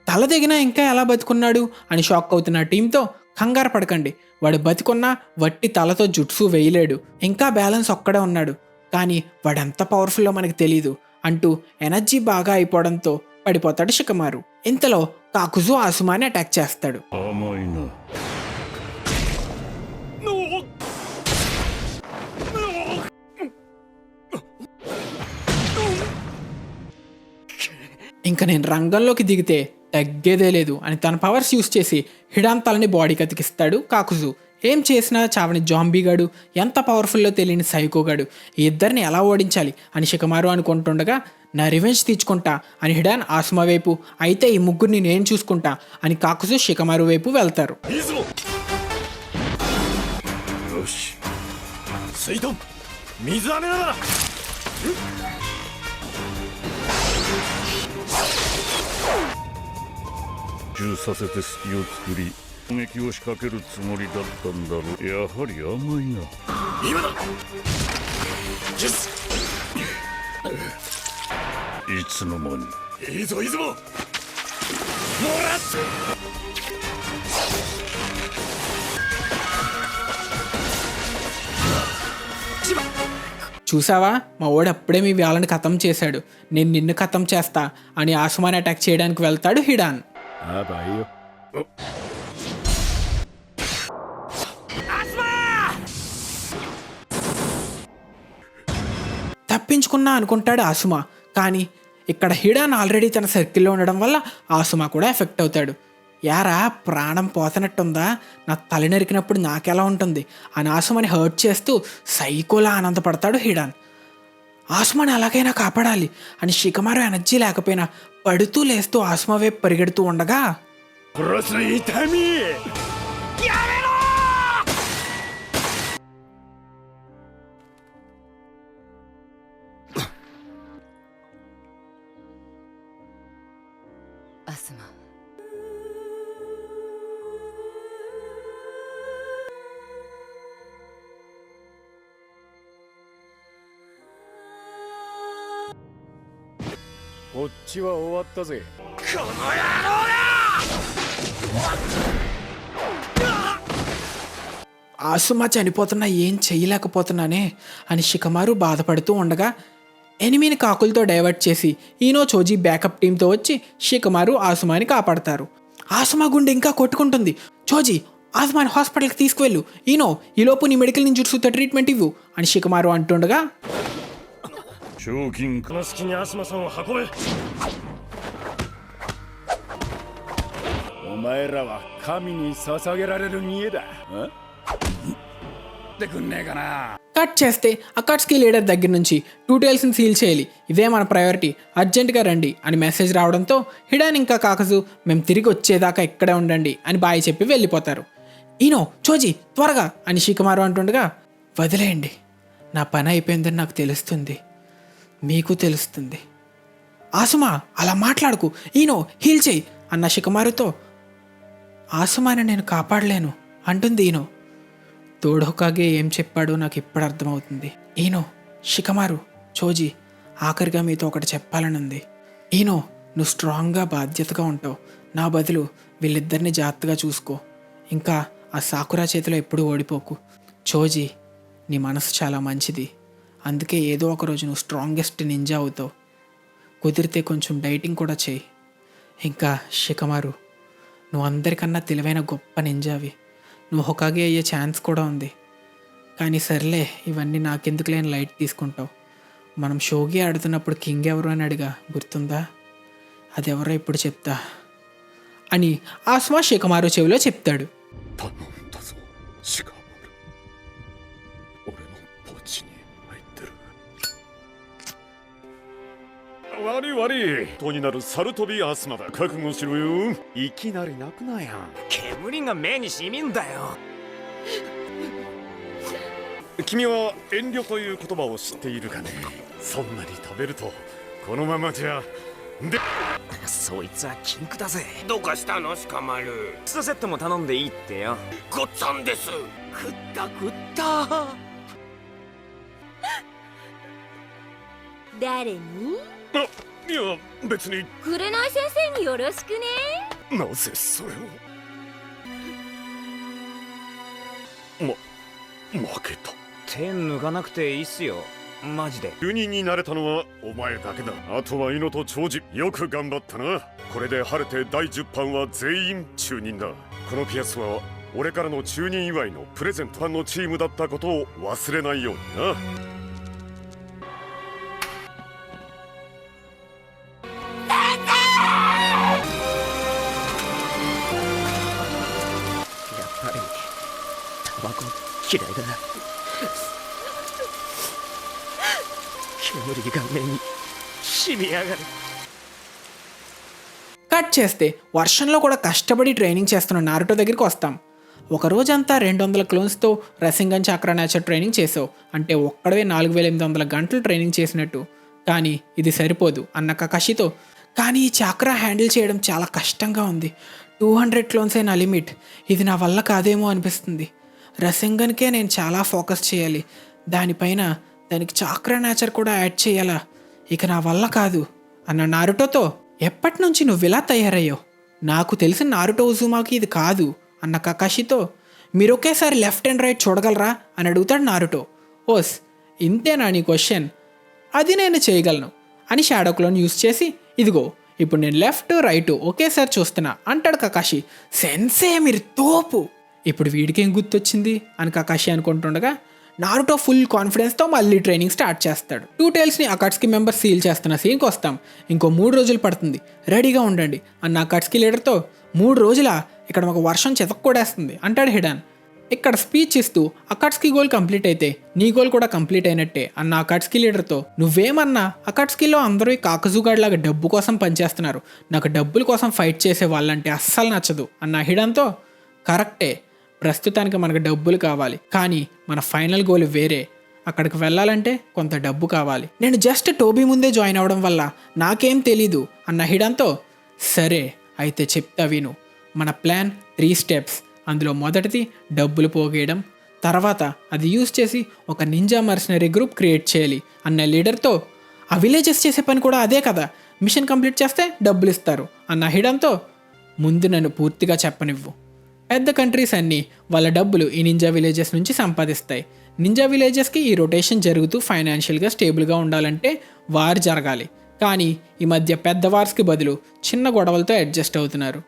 తల తెగినా ఇంకా ఎలా బతుకున్నాడు అని షాక్ అవుతున్న టీంతో కంగారు పడకండి, వాడు బతికున్నా వట్టి తలతో జుట్సు వేయలేడు, ఇంకా బ్యాలెన్స్ ఒక్కడే ఉన్నాడు, కానీ వాడెంత పవర్ఫుల్లో మనకు తెలీదు అంటూ ఎనర్జీ బాగా అయిపోవడంతో పడిపోతాడు షికమారు. ఇంతలో కాకుజు ఆసుమాని అటాక్ చేస్తాడు. 甘いな ఇంకా నేను రంగంలోకి దిగితే తగ్గేదే లేదు అని తన పవర్స్ యూస్ చేసి హిడాన్ తలని బాడీకి అతికిస్తాడు కాకుజు. ఏం చేసినా చావని జాంబీగాడు, ఎంత పవర్ఫుల్లో తెలియని సైకోగాడు, ఈ ఇద్దరిని ఎలా ఓడించాలి అని షికమారు అనుకుంటుండగా నా రివెంజ్ తీర్చుకుంటా అని హిడాన్ ఆసుమా వైపు, అయితే ఈ ముగ్గురిని నేను చూసుకుంటా అని కాకుజు షికమారు వైపు వెళ్తారు. よし水遁水飴なら 集させて隙を作り攻撃を仕掛けるつもりだったんだろう。やはり甘いな。今だよしいつの間に。いいぞいいぞもらっ చూసావా మా ఓడి అప్పుడే మీ వాళ్ళని ఖతం చేశాడు, నేను నిన్ను ఖతం చేస్తా అని ఆసుమాని అటాక్ చేయడానికి వెళ్తాడు హిడాన్. తప్పించుకున్నా అనుకుంటాడు ఆసుమా, కానీ ఇక్కడ హిడాన్ ఆల్రెడీ తన సర్కిల్లో ఉండడం వల్ల ఆసుమా కూడా ఎఫెక్ట్ అవుతాడు. యారా ప్రాణం పోతనట్టుందా, నా తల నరికినప్పుడు నాకెలా ఉంటుంది అని ఆసుమాని హర్ట్ చేస్తూ సైకోలా ఆనందపడతాడు హిడాన్. ఆసుమాని ఎలాగైనా కాపాడాలి అని షికమారు ఎనర్జీ లేకపోయినా పడుతూ లేస్తూ ఆసుమా వైపు పరిగెడుతూ ఉండగా 殺す痛みやめろ アスマ こっちは終わったぜ。 この野郎が ఆసుమా చనిపోతున్నా ఏం చేయలేకపోతున్నానే అని షికమారు బాధపడుతూ ఉండగా ఎనిమిని కాకులతో డైవర్ట్ చేసి ఈనో చోజీ బ్యాకప్ టీంతో వచ్చి షికమారు ఆసుమాని కాపాడతారు. ఆసుమా గుండె ఇంకా కొట్టుకుంటుంది. చోజీ ఆసుమాని హాస్పిటల్కి తీసుకువెళ్ళు, ఈనో ఈలోపు నీ మెడికల్ నింజుట్సుతో ట్రీట్మెంట్ ఇవ్వు అని షికమారు అంటుండగా 賞金 この隙にアスマさんを運べ お前らは神に捧げられる煮えだ。ってくんねえかな。 కట్ చేస్తే అకాట్స్కి లీడర్ దగ్గర నుంచి 2 టైల్స్ని సీల్ చేయాలి, ఇదే మన ప్రయారిటీ, అర్జెంటుగా రండి అని మెసేజ్ రావడంతో హిడాన్ ఇంకా కాకజు మేము తిరిగి వచ్చేదాకా ఇక్కడే ఉండండి అని బాయ్ చెప్పి వెళ్ళిపోతారు. ఈనో చోజీ త్వరగా అని షికమారు అంటుండగా, వదిలేయండి, నా పని అయిపోయిందని నాకు తెలుస్తుంది, మీకు తెలుస్తుంది. ఆసుమా అలా మాట్లాడుకు, ఈనో హీల్ చేయి అన్న షికమారుతో, ఆసుమాని నేను కాపాడలేను అంటుంది ఈనో. తోడోకాగే ఏం చెప్పాడో నాకు ఇప్పుడు అర్థమవుతుంది. ఈనో, షికమారు, చోజీ ఆఖరిగా మీతో ఒకటి చెప్పాలనుంది. ఈనో, నువ్వు స్ట్రాంగ్గా బాధ్యతగా ఉంటావు, నా బదులు వీళ్ళిద్దరిని జాగ్రత్తగా చూసుకో, ఇంకా ఆ సాకురా చేతిలో ఎప్పుడూ ఓడిపోకు. చోజీ, నీ మనసు చాలా మంచిది, అందుకే ఏదో ఒకరోజు నువ్వు స్ట్రాంగెస్ట్ నింజా అవుతావు. కుదిరితే కొంచెం డైటింగ్ కూడా చేయి. ఇంకా షికమారు, నువ్వు అందరికన్నా తెలివైన గొప్ప నింజావి, నువ్వు హొకాగే అయ్యే ఛాన్స్ కూడా ఉంది. కానీ సర్లే, ఇవన్నీ నాకెందుకు లేని లైట్ తీసుకుంటావు. మనం షోగి ఆడుతున్నప్పుడు కింగ్ ఎవరు అని అడిగా, గుర్తుందా? అదెవరో ఇప్పుడు చెప్తా అని ఆస్మా షికమారు చెవిలో చెప్తాడు. 頼んだぞシカマル、俺のポチに入ってる。悪い悪い、とになるサルトビアスマだ、覚悟しろよ。いきなり泣くなや。煙が目に染みんだよ。君は遠慮という言葉を知っているかね。そんなに食べるとこのままじゃで。そいつは禁句だぜ。どうかしたのシカマル。2セットも頼んでいいってよ。ごっつぁんです。食った食った。誰に？あ、いや別に。紅先生によろしくね。なぜそれを。負けた。手抜かなくていいっすよ、マジで。主任になれたのはお前だけだ。あとはイノと長寿、よく頑張ったな。これで晴れて第10班は全員中任だ。このピアスは俺からの中任祝いのプレゼント。ファンのチームだったことを忘れないようにな。やっぱりタバコ嫌いだ。煙が目に染み上がる。కట్ చేస్తే వర్షంలో కూడా కష్టపడి ట్రైనింగ్ చేస్తున్న నారుటో దగ్గరికి వస్తాం. ఒక రోజంతా 200 క్లోన్స్తో రసింగన్ చక్ర నేచర్ ట్రైనింగ్ చేసావు అంటే ఒక్కడవే 4800 గంటలు ట్రైనింగ్ చేసినట్టు. కానీ ఇది సరిపోదు అన్న కకాషితో, కానీ ఈ చక్ర హ్యాండిల్ చేయడం చాలా కష్టంగా ఉంది, 200 క్లోన్సే నా లిమిట్, ఇది నా వల్ల కాదేమో అనిపిస్తుంది. రసింగన్కే నేను చాలా ఫోకస్ చేయాలి, దానిపైన దానికి చక్ర నేచర్ కూడా యాడ్ చేయాలా, ఇక నా వల్ల కాదు అన్న నారుటోతో, ఎప్పటి నుంచి నువ్వు ఇలా తయారయ్యావు, నాకు తెలిసిన నారుటో ఉజుమాకి ఇది కాదు అన్న కకాషితో, మీరు ఒకేసారి లెఫ్ట్ అండ్ రైట్ చూడగలరా అని అడుగుతాడు నారుటో. ఓస్ ఇంతేనా నీ క్వశ్చన్, అది నేను చేయగలను అని షాడో క్లోన్ యూస్ చేసి, ఇదిగో ఇప్పుడు నేను లెఫ్ట్ రైట్ ఒకేసారి చూస్తున్నా అంటాడు కకాషి. సెన్సే మీరు తోపు, ఇప్పుడు వీడికేం గుర్తొచ్చింది అని కకాషి అనుకుంటుండగా నారుటో ఫుల్ కాన్ఫిడెన్స్తో మళ్ళీ ట్రైనింగ్ స్టార్ట్ చేస్తాడు. 2 టైల్స్ని అకాట్స్కి మెంబర్ సీల్ చేస్తున్న సీన్కి వస్తాం. ఇంకో 3 రోజులు పడుతుంది, రెడీగా ఉండండి అన్న అకాట్స్కి లీడర్తో. 3 రోజులా, ఇక్కడ ఒక వర్షం చెతక్కొడేస్తుంది అంటాడు హిడాన్. ఇక్కడ స్పీచ్ ఇస్తూ అకాట్స్కి గోల్ కంప్లీట్ అయితే నీ గోల్ కూడా కంప్లీట్ అయినట్టే అన్న అకాట్స్కి లీడర్తో. నువ్వేమన్నా అకాట్స్కిలో అందరూ కాకజుగాడిలాగా డబ్బు కోసం పనిచేస్తున్నారు, నాకు డబ్బుల కోసం ఫైట్ చేసే వాళ్ళంటే అస్సలు నచ్చదు అన్న హిడాన్తో. కరెక్టే, ప్రస్తుతానికి మనకు డబ్బులు కావాలి, కానీ మన ఫైనల్ గోల్ వేరే, అక్కడికి వెళ్ళాలంటే కొంత డబ్బు కావాలి. నేను జస్ట్ టోబీ ముందే జాయిన్ అవ్వడం వల్ల నాకేం తెలీదు అన్న హిడాన్తో. సరే అయితే చెప్తా విను, మన ప్లాన్ 3 స్టెప్స్. అందులో మొదటిది డబ్బులు పోగేయడం, తర్వాత అది యూజ్ చేసి ఒక నింజా మర్సనరీ గ్రూప్ క్రియేట్ చేయాలి అన్న లీడర్తో. ఆ విలేజెస్ చేసే పని కూడా అదే కదా, మిషన్ కంప్లీట్ చేస్తే డబ్బులు ఇస్తారు అన్న హిడాన్తో. ముందు నన్ను పూర్తిగా చెప్పనివ్వు. పెద్ద కంట్రీస్ అన్నీ వాళ్ళ డబ్బులు ఈ నింజా విలేజెస్ నుంచి సంపాదిస్తాయి. నింజా విలేజెస్కి ఈ రొటేషన్ జరుగుతూ ఫైనాన్షియల్గా స్టేబుల్గా ఉండాలంటే వార్ జరగాలి. కానీ ఈ మధ్య పెద్ద వార్స్కి బదులు చిన్న గొడవలతో అడ్జస్ట్ అవుతున్నారు.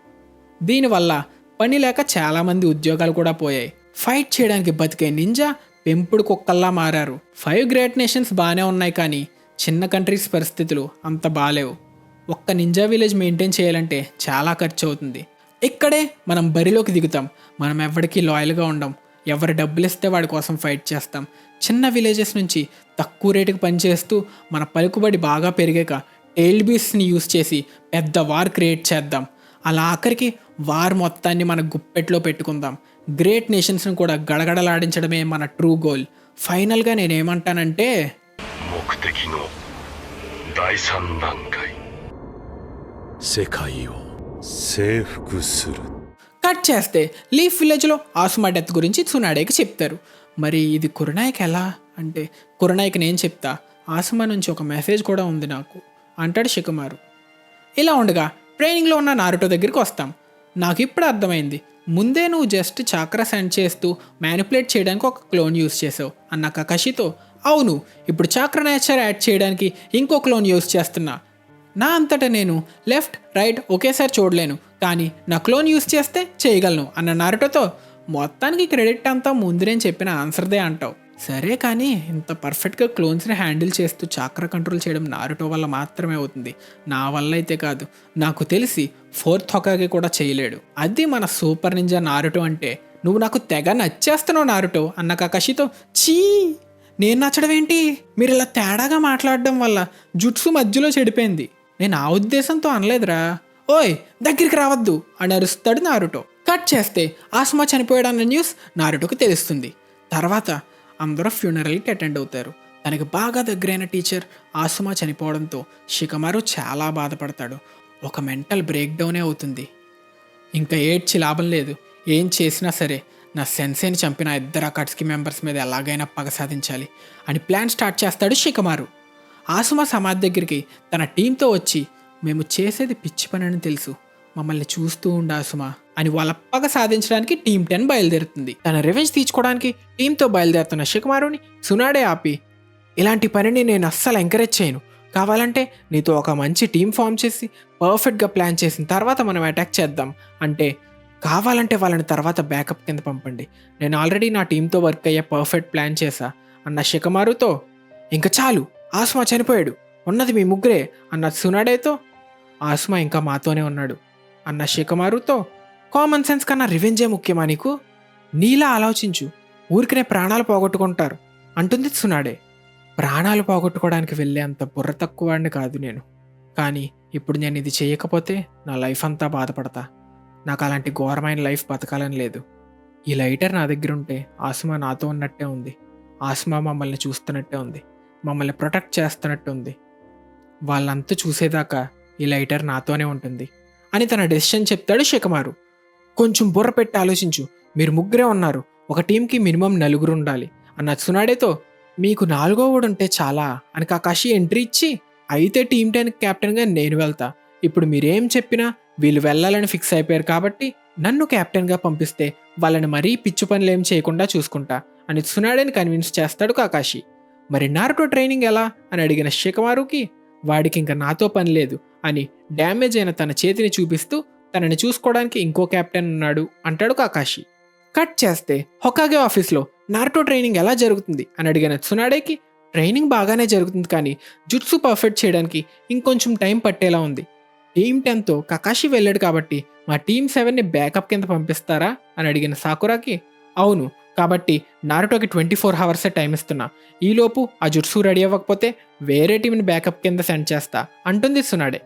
దీనివల్ల పని లేక చాలామంది ఉద్యోగాలు కూడా పోయాయి. ఫైట్ చేయడానికి బతికే నింజా పెంపుడు కుక్కల్లా మారారు. 5 గ్రేట్ నేషన్స్ బాగానే ఉన్నాయి, కానీ చిన్న కంట్రీస్ పరిస్థితులు అంత బాలేవు. ఒక్క నింజా విలేజ్ మెయింటైన్ చేయాలంటే చాలా ఖర్చు అవుతుంది. ఇక్కడే మనం బరిలోకి దిగుతాం. మనం ఎవరికీ లాయల్గా ఉండం, ఎవరు డబ్బులు ఇస్తే వాడి కోసం ఫైట్ చేస్తాం. చిన్న విలేజెస్ నుంచి తక్కువ రేటుకి పనిచేస్తూ మన పలుకుబడి బాగా పెరిగాక టెయిల్ బీస్ట్ని యూస్ చేసి పెద్ద వార్ క్రియేట్ చేద్దాం. అలా ఆఖరికి వార్ మొత్తాన్ని మన గుప్పెట్లో పెట్టుకుందాం. గ్రేట్ నేషన్స్ని కూడా గడగడలాడించడమే మన ట్రూ గోల్. ఫైనల్గా నేనేమంటానంటే 目的の第三段階世界を征服する。 కట్ చేస్తే లీఫ్ విలేజ్లో ఆసుమా డెత్ గురించి సునాడేకి చెప్తారు. మరి ఇది కురనాయక్ ఎలా అంటే కురనాయక్ నేను చెప్తా, ఆసుమా నుంచి ఒక మెసేజ్ కూడా ఉంది నాకు అంటాడు షికమారు. ఇలా ఉండగా ట్రైనింగ్లో ఉన్న నారుటో దగ్గరికి వస్తాం. నాకు ఇప్పుడు అర్థమైంది, ముందే నువ్వు జస్ట్ చాక్రా సెండ్ చేస్తూ మ్యానిపులేట్ చేయడానికి ఒక క్లోన్ యూస్ చేసావు అన్న కకాషితో. అవును, ఇప్పుడు చాక్రా నేచర్ యాడ్ చేయడానికి ఇంకో క్లోన్ యూస్ చేస్తున్నా. నా అంతటా నేను లెఫ్ట్ రైట్ ఒకేసారి చూడలేను, కానీ నా క్లోన్ యూస్ చేస్తే చేయగలను అన్న నారుటోతో. మొత్తానికి క్రెడిట్ అంతా ముందు నేను చెప్పిన ఆన్సర్దే అంటావు. సరే, కానీ ఇంత పర్ఫెక్ట్గా క్లోన్స్ని హ్యాండిల్ చేస్తూ చాక్రా కంట్రోల్ చేయడం నారుటో వల్ల మాత్రమే అవుతుంది, నా వల్ల అయితే కాదు. నాకు తెలిసి ఫోర్త్ హొకాగే కూడా చేయలేడు. అది మన సూపర్ నింజా నారుటో అంటే. నువ్వు నాకు తెగ నచ్చేస్తున్నావు నారుటో అన్న కకాషితో. చీ, నేను నచ్చడం ఏంటి? మీరు ఇలా తేడాగా మాట్లాడడం వల్ల జుట్సు మధ్యలో చెడిపోయింది. నేను ఆ ఉద్దేశంతో అనలేదురా. ఓయ్, దగ్గరికి రావద్దు అని అరుస్తాడు నారుటో. కట్ చేస్తే ఆసుమా చనిపోయాడన్న న్యూస్ నారుటోకి తెలుస్తుంది. తర్వాత అందరూ ఫ్యూనరల్కి అటెండ్ అవుతారు. తనకి బాగా దగ్గరైన టీచర్ ఆసుమా చనిపోవడంతో షికమారు చాలా బాధపడతాడు. ఒక మెంటల్ బ్రేక్ డౌనే అవుతుంది. ఇంకా ఏడ్చి లాభం లేదు, ఏం చేసినా సరే నా సెన్సేని చంపిన ఇద్దరు అకాట్స్కి మెంబర్స్ మీద ఎలాగైనా పగ సాధించాలి అని ప్లాన్ స్టార్ట్ చేస్తాడు షికమారు. ఆసుమా సమాధి దగ్గరికి తన టీంతో వచ్చి, మేము చేసేది పిచ్చి పని అని తెలుసు, మమ్మల్ని చూస్తూ ఉండు ఆసుమా అని వాళ్ళ పగ సాధించడానికి టీమ్ 10 బయలుదేరుతుంది. తన రివెంజ్ తీర్చుకోవడానికి టీంతో బయలుదేరుతున్న షికమారుని సునాడే ఆపి, ఇలాంటి పనిని నేను అస్సలు ఎంకరేజ్ చేయను. కావాలంటే నీతో ఒక మంచి టీం ఫామ్ చేసి పర్ఫెక్ట్గా ప్లాన్ చేసిన తర్వాత మనం అటాక్ చేద్దాం. అంటే కావాలంటే వాళ్ళని తర్వాత బ్యాకప్ కింద పంపండి, నేను ఆల్రెడీ నా టీంతో వర్క్ అయ్యే పర్ఫెక్ట్ ప్లాన్ చేశా అన్న షికమారుతో. ఇంకా చాలు, ఆసుమా చనిపోయాడు, ఉన్నది మీ ముగ్గురే అన్న సునాడేతో. ఆసుమా ఇంకా మాతోనే ఉన్నాడు అన్న షికమారుతో. కామన్ సెన్స్ కన్నా రివెంజే ముఖ్యమా నీకు? నీలా ఆలోచించు, ఊరికనే ప్రాణాలు పోగొట్టుకుంటారు అంటుంది సునాడే. ప్రాణాలు పోగొట్టుకోవడానికి వెళ్ళే అంత బుర్ర తక్కువాడిని కాదు నేను, కానీ ఇప్పుడు నేను ఇది చేయకపోతే నా లైఫ్ అంతా బాధపడతా. నాకు అలాంటి ఘోరమైన లైఫ్ బతకాలని లేదు. ఈ లైటర్ నా దగ్గర ఉంటే ఆసుమా నాతో ఉన్నట్టే ఉంది, ఆసుమా మమ్మల్ని చూస్తున్నట్టే ఉంది, మమ్మల్ని ప్రొటెక్ట్ చేస్తున్నట్టు ఉంది. వాళ్ళంతా చూసేదాకా ఈ లైటర్ నాతోనే ఉంటుంది అని తన డెసిషన్ చెప్తాడు షికమారు. కొంచెం బుర్ర పెట్టి ఆలోచించు, మీరు ముగ్గురే ఉన్నారు, ఒక టీంకి మినిమం 4 ఉండాలి అన్న సునాడేతో. మీకు 4వ వాడు ఉంటే చాలా అని కకాషి ఎంట్రీ ఇచ్చి, అయితే టీమ్ 10 కెప్టెన్గా నేను వెళ్తా. ఇప్పుడు మీరేం చెప్పినా వీళ్ళు వెళ్ళాలని ఫిక్స్ అయిపోయారు కాబట్టి నన్ను కెప్టెన్గా పంపిస్తే వాళ్ళని మరీ పిచ్చు పనులు ఏం చేయకుండా చూసుకుంటా అని సునాడేని కన్విన్స్ చేస్తాడు కకాషి. మరి నారుటో ట్రైనింగ్ ఎలా అని అడిగిన షికమారుకి, వాడికి ఇంకా నాతో పని లేదు అని డ్యామేజ్ అయిన తన చేతిని చూపిస్తూ తనని చూసుకోవడానికి ఇంకో కెప్టెన్ ఉన్నాడు అంటాడు కకాషి. కట్ చేస్తే హొకాగే ఆఫీస్లో నారుటో ట్రైనింగ్ ఎలా జరుగుతుంది అని అడిగిన సునాడేకి, ట్రైనింగ్ బాగానే జరుగుతుంది కానీ జుట్సు పర్ఫెక్ట్ చేయడానికి ఇంకొంచెం టైం పట్టేలా ఉంది. టీమ్ 10తో కకాషి వెళ్ళాడు కాబట్టి మా టీమ్ 7ని బ్యాకప్ కింద పంపిస్తారా అని అడిగిన సాకురాకి, అవును, కాబట్టి నారుటోకి 24 hours టైం ఇస్తున్నా, ఈలోపు ఆ జుట్సు రెడీ అవ్వకపోతే వేరే టీంని బ్యాకప్ కింద సెండ్ చేస్తా అంటుంది సునాడే.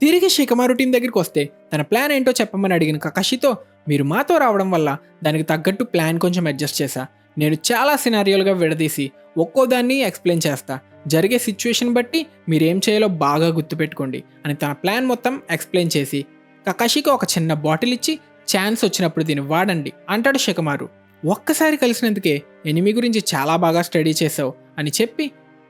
తిరిగి షికమారు టీం దగ్గరికి వస్తే తన ప్లాన్ ఏంటో చెప్పమని అడిగిన కకాషితో, మీరు మాతో రావడం వల్ల దానికి తగ్గట్టు ప్లాన్ కొంచెం అడ్జస్ట్ చేశా. నేను చాలా సినారియోలుగా విడదీసి ఒక్కోదాన్ని ఎక్స్ప్లెయిన్ చేస్తా, జరిగే సిచ్యువేషన్ బట్టి మీరేం చేయాలో బాగా గుర్తుపెట్టుకోండి అని తన ప్లాన్ మొత్తం ఎక్స్ప్లెయిన్ చేసి కకాషికి ఒక చిన్న బాటిల్ ఇచ్చి, ఛాన్స్ వచ్చినప్పుడు దీన్ని వాడండి అంటాడు షికమారు. ఒక్కసారి కలిసినందుకే ఎనిమి గురించి చాలా బాగా స్టడీ చేసావు అని చెప్పి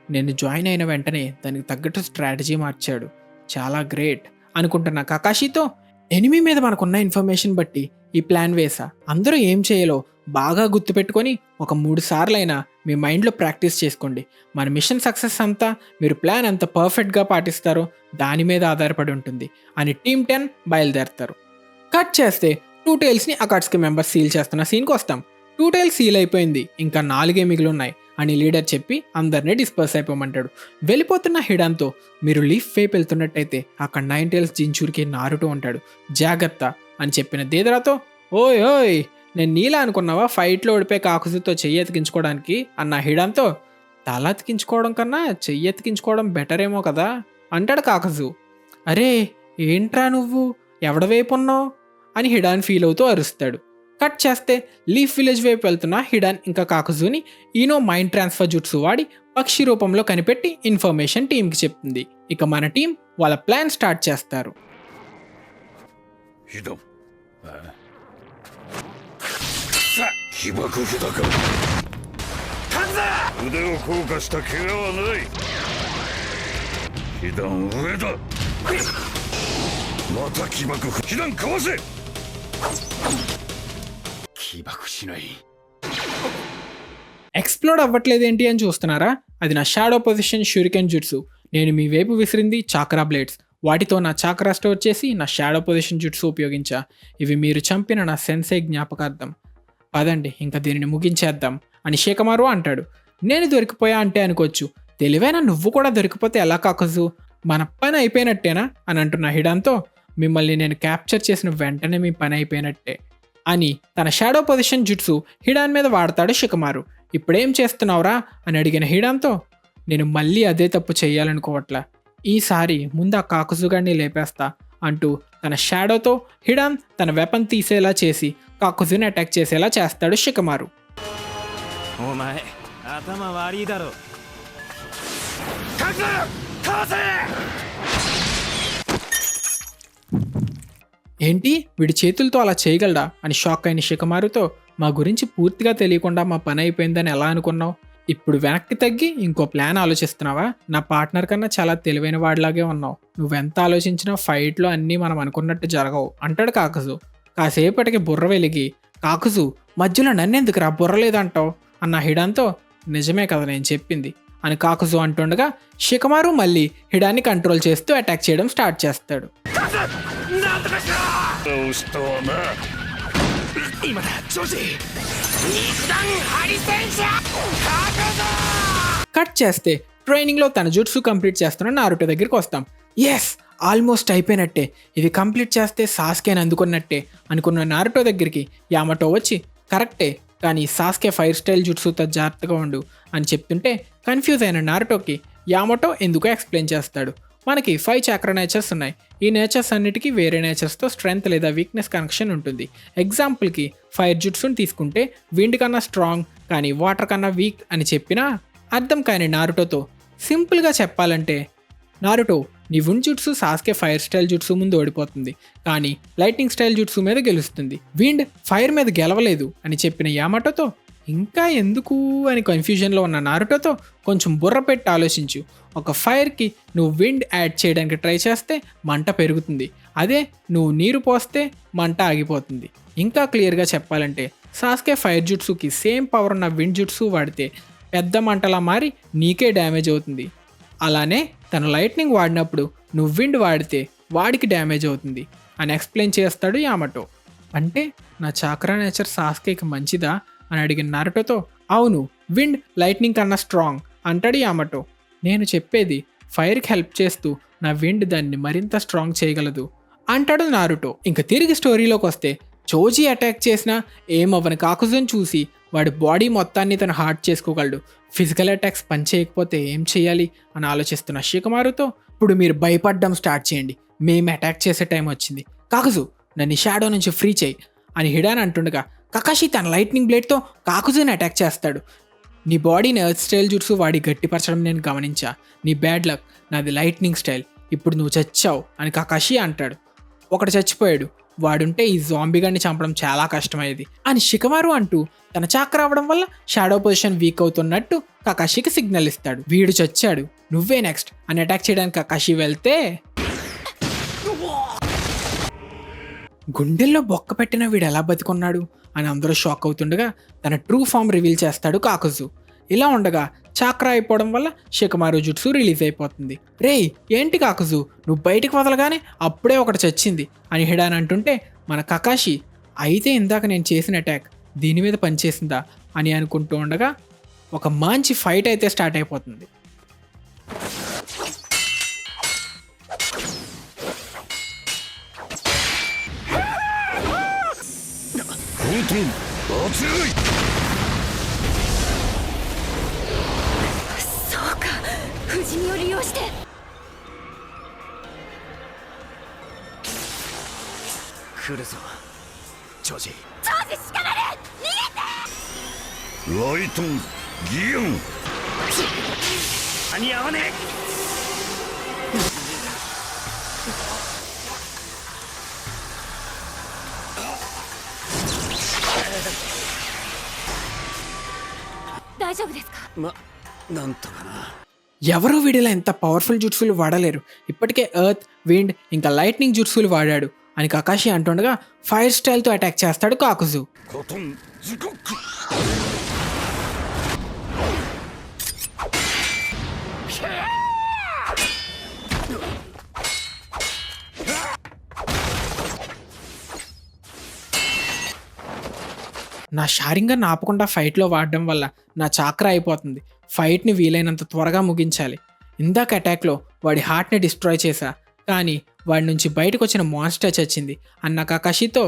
నేను జాయిన్ అయిన వెంటనే దానికి తగ్గట్టు స్ట్రాటజీ మార్చాడు, చాలా గ్రేట్ అనుకుంటున్న కకాషితో, ఎనిమి మీద మనకున్న ఇన్ఫర్మేషన్ బట్టి ఈ ప్లాన్ వేసా, అందరూ ఏం చేయాలో బాగా గుర్తుపెట్టుకొని ఒక 3 సార్లైనా మీ మైండ్లో ప్రాక్టీస్ చేసుకోండి. మన మిషన్ సక్సెస్ అంతా మీరు ప్లాన్ ఎంత పర్ఫెక్ట్గా పాటిస్తారో దాని మీద ఆధారపడి ఉంటుంది అని టీమ్ 10 బయలుదేరతారు. కట్ చేస్తే 2 Tailsని అకాట్స్కి మెంబర్స్ సీల్ చేస్తున్న సీన్కి వస్తాం. 2 Tails సీల్ అయిపోయింది, ఇంకా 4 మిగిలి ఉన్నాయి అని లీడర్ చెప్పి అందరినీ డిస్పర్స్ అయిపోమంటాడు. వెళ్ళిపోతున్న హిడాన్తో, మీరు లీఫ్ వైపు వెళ్తున్నట్టయితే అక్కడ 9 Tails జించూరికి నారుటో ఉంటాడు, జాగ్రత్త అని చెప్పిన దేదరాతో, ఓయ్ ఓయ్ నేను నీలా అనుకున్నావా ఫైట్లో ఓడిపోయి కాకుజుతో చెయ్యి ఎతికించుకోవడానికి అన్న హిడాన్తో. తల అతికించుకోవడం కన్నా చెయ్యి ఎతికించుకోవడం బెటర్ ఏమో కదా అంటాడు కాకుజు. అరే ఏంట్రా నువ్వు ఎవడ వైపు ఉన్నావు అని హిడాన్ ఫీల్ అవుతూ అరుస్తాడు. కట్ చేస్తే లీఫ్ విలేజ్ వైపు వెళ్తున్న హిడాన్ ఇంకా కాకుజుని ఈనో మైండ్ ట్రాన్స్ఫర్ జుట్సు వాడి పక్షి రూపంలో కనిపెట్టి ఇన్ఫర్మేషన్ టీంకి చెప్తుంది. ఇక మన టీం వాళ్ళ ప్లాన్ స్టార్ట్ చేస్తారు. ひど起爆札か腕を硬化した怪我はない被弾上だまた起爆被弾かわせ起爆しない。 ఎక్స్ప్లోడ్ అవ్వట్లేదేంటి అని చూస్తున్నారా? అది నా షాడో పొజిషన్ షూరికెన్ జుట్సు. నేను మీ వైపు విసిరింది చాక్రా బ్లేడ్స్. వాటితో నా చాక్రా స్టోర్ చేసి నా షాడో పొజిషన్ జుట్సు ఉపయోగించా. ఇవి మీరు చంపిన నా సెన్సే జ్ఞాపకార్థం. పదండి ఇంకా దీనిని ముగించేద్దాం అని షికమారు అంటాడు. నేను దొరికిపోయా అంటే అనుకోవచ్చు, తెలివైన నువ్వు కూడా దొరికిపోతే ఎలా కాకజు, మన పని అయిపోయినట్టేనా అని అంటున్న హిడాన్తో, మిమ్మల్ని నేను క్యాప్చర్ చేసిన వెంటనే మీ పని అయిపోయినట్టే అని తన షాడో పొజిషన్ జుట్సు హిడాన్ మీద వాడతాడు షికమారు. ఇప్పుడేం చేస్తున్నావురా అని అడిగిన హిడాన్తో, నేను మళ్ళీ అదే తప్పు చేయాలనుకోవట్లా, ఈసారి ముందు ఆ కాకుజుగాడిని లేపేస్తా అంటూ తన షాడోతో హిడాన్ తన వెపన్ తీసేలా చేసి కాకుజుని అటాక్ చేసేలా చేస్తాడు షికమారు. お前頭悪いだろ。 ఏంటి వీడి చేతులతో అలా చేయగలడా అని షాక్ అయిన షికమారుతో, మా గురించి పూర్తిగా తెలియకుండా మా పని అయిపోయిందని ఎలా అనుకున్నావు? ఇప్పుడు వెనక్కి తగ్గి ఇంకో ప్లాన్ ఆలోచిస్తున్నావా? నా పార్ట్నర్ కన్నా చాలా తెలివైన వాడిలాగే ఉన్నావు. నువ్వెంత ఆలోచించినా ఫైట్లో అన్నీ మనం అనుకున్నట్టు జరగవు అంటాడు కాకుజు. కాసేపటికి బుర్ర వెలిగి, కాకుజు మధ్యలో నన్నెందుకురా బుర్ర లేదంటావు అన్న హిడాన్తో, నిజమే కదా నేను చెప్పింది అని కాకుజు అంటుండగా షికమారు మళ్ళీ హిడాన్ని కంట్రోల్ చేస్తూ అటాక్ చేయడం స్టార్ట్ చేస్తాడు. 倒したわな 今だジョージ。肉弾ハリ戦車కట్ చేస్తే ట్రైనింగ్లో తన జుట్సు కంప్లీట్ చేస్తున్న నారుటో దగ్గరికి వస్తాం. ఎస్ ఆల్మోస్ట్ అయిపోయినట్టే, ఇది కంప్లీట్ చేస్తే సాస్కేని అందుకున్నట్టే అనుకున్న నారుటో దగ్గరికి యామటో వచ్చి, కరెక్టే కానీ సాస్కే ఫైర్ స్టైల్ జుట్సుతో జాగ్రత్తగా ఉండు అని చెప్తుంటే కన్ఫ్యూజ్ అయిన నారుటోకి యామటో ఎందుకో ఎక్స్ప్లెయిన్ చేస్తాడు. మనకి 5 చాక్రా నేచర్స్ ఉన్నాయి. ఈ నేచర్స్ అన్నిటికీ వేరే నేచర్స్తో స్ట్రెంగ్త్ లేదా వీక్నెస్ కనెక్షన్ ఉంటుంది. ఎగ్జాంపుల్కి ఫైర్ జుట్సుని తీసుకుంటే విండ్ కన్నా స్ట్రాంగ్ కానీ వాటర్ కన్నా వీక్ అని చెప్పినా అర్థం కాని నారుటోతో సింపుల్గా చెప్పాలంటే, నారుటో నీ wind jutsu Sasuke fire style jutsu ముందు ఓడిపోతుంది కానీ లైట్నింగ్ స్టైల్ జుట్సు మీద గెలుస్తుంది. విండ్ ఫైర్ మీద గెలవలేదు అని చెప్పిన యామటోతో ఇంకా ఎందుకు అని కన్ఫ్యూజన్లో ఉన్న నారుటోతో, కొంచెం బుర్ర పెట్టి ఆలోచించు, ఒక ఫైర్కి నువ్వు విండ్ యాడ్ చేయడానికి ట్రై చేస్తే మంట పెరుగుతుంది, అదే నువ్వు నీరు పోస్తే మంట ఆగిపోతుంది. ఇంకా క్లియర్గా చెప్పాలంటే సాస్కే ఫైర్ జుట్సుకి సేమ్ పవర్ ఉన్న విండ్ జుట్సు వాడితే పెద్ద మంటలా మారి నీకే డ్యామేజ్ అవుతుంది. అలానే తను లైట్నింగ్ వాడినప్పుడు నువ్వు విండ్ వాడితే వాడికి డ్యామేజ్ అవుతుంది అని ఎక్స్ప్లెయిన్ చేస్తాడు యామటో. అంటే నా చాక్రా నేచర్ సాస్కేకి మంచిదా అని అడిగిన నారుటోతో, అవును విండ్ లైట్నింగ్ కన్నా స్ట్రాంగ్ అంటాడు యామటో. నేను చెప్పేది ఫైర్కి హెల్ప్ చేస్తూ నా విండ్ దాన్ని మరింత స్ట్రాంగ్ చేయగలదు అంటాడు నారుటో. ఇంకా తిరిగి స్టోరీలోకి వస్తే, చోజీ అటాక్ చేసినా ఏమవ్వని కాకుజుని చూసి వాడి బాడీ మొత్తాన్ని తను హార్ట్ చేసుకోగలడు. ఫిజికల్ అటాక్స్ పని చేయకపోతే ఏం చేయాలి అని ఆలోచిస్తున్న షికమారుతో, ఇప్పుడు మీరు భయపడడం స్టార్ట్ చేయండి, మేము అటాక్ చేసే టైం వచ్చింది, కాకుజు నన్ను షాడో నుంచి ఫ్రీ చేయి అని హిడాన్ అంటుండగా కకాషి తన లైట్నింగ్ బ్లేడ్తో కాకుజుని అటాక్ చేస్తాడు. నీ బాడీని ఎర్త్ స్టైల్ జుట్సు వాడి గట్టిపరచడం నేను గమనించా, నీ బ్యాడ్ లక్, నాది లైట్నింగ్ స్టైల్, ఇప్పుడు నువ్వు చచ్చావు అని కకాషి అంటాడు. ఒకడు చచ్చిపోయాడు, వాడుంటే ఈ జాంబీగాన్ని చంపడం చాలా కష్టమయ్యేది అని షికమారు అంటూ తన చాక్రా అవ్వడం వల్ల షాడో పొజిషన్ వీక్ అవుతున్నట్టు కకాషికి సిగ్నల్ ఇస్తాడు. వీడు చచ్చాడు, నువ్వే నెక్స్ట్ అని అటాక్ చేయడానికి కకాషి వెళ్తే, గుండెల్లో బొక్క పెట్టిన వీడు ఎలా బతికున్నాడు అని అందరూ షాక్ అవుతుండగా తన ట్రూ ఫామ్ రివీల్ చేస్తాడు కాకుజు. ఇలా ఉండగా చాక్రా అయిపోవడం వల్ల షికమారు జుట్సు రిలీజ్ అయిపోతుంది. రేయ్ ఏంటి కాకుజు నువ్వు బయటికి వదలగానే అప్పుడే ఒకటి చచ్చింది అని హిడాన్ అంటుంటే మన కకాషి, అయితే ఇందాక నేను చేసిన అటాక్ దీని మీద పనిచేసిందా అని అనుకుంటూ ఉండగా ఒక మంచి ఫైట్ అయితే స్టార్ట్ అయిపోతుంది. トントン熱い。そうか不死身を利用して来るぞジョージ。ジョージしかなる逃げてライトンギアン。間に合わね大丈夫ですかえ。なんとかな。ఎవరో వీడిలో ఎంత పవర్ఫుల్ జుట్సులు వాడలేరు, ఇప్పటికే ఎర్త్, విండ్ ఇంకా లైట్నింగ్ జుట్సులు వాడాడు అని కకాషి అంటుండగా ఫైర్ స్టైల్తో అటాక్ చేస్తాడు కాకుజు. カトンズコック。 నా షారింగన్ ఆపకుండా ఫైట్లో వాడడం వల్ల నా చాక్రా అయిపోతుంది. ఫైట్ని వీలైనంత త్వరగా ముగించాలి. ఇందాక అటాక్లో వాడి హార్ట్ని డిస్ట్రాయ్ చేశా, కానీ వాడి నుంచి బయటకు వచ్చిన మాన్స్టర్ చచ్చింది అన్న కకాషితో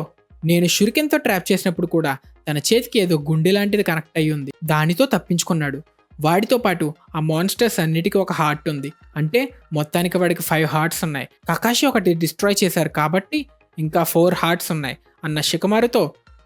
నేను షురికెన్తో ట్రాప్ చేసినప్పుడు కూడా తన చేతికి ఏదో గుండె లాంటిది కనెక్ట్ అయ్యి ఉంది, దానితో తప్పించుకున్నాడు. వాడితో పాటు ఆ మాన్స్టర్స్ అన్నిటికీ ఒక హార్ట్ ఉంది, అంటే మొత్తానికి వాడికి 5 హార్ట్స్ ఉన్నాయి. కకాషి ఒకటి డిస్ట్రాయ్ చేశారు కాబట్టి ఇంకా 4 హార్ట్స్ ఉన్నాయి అన్న షికమారుతో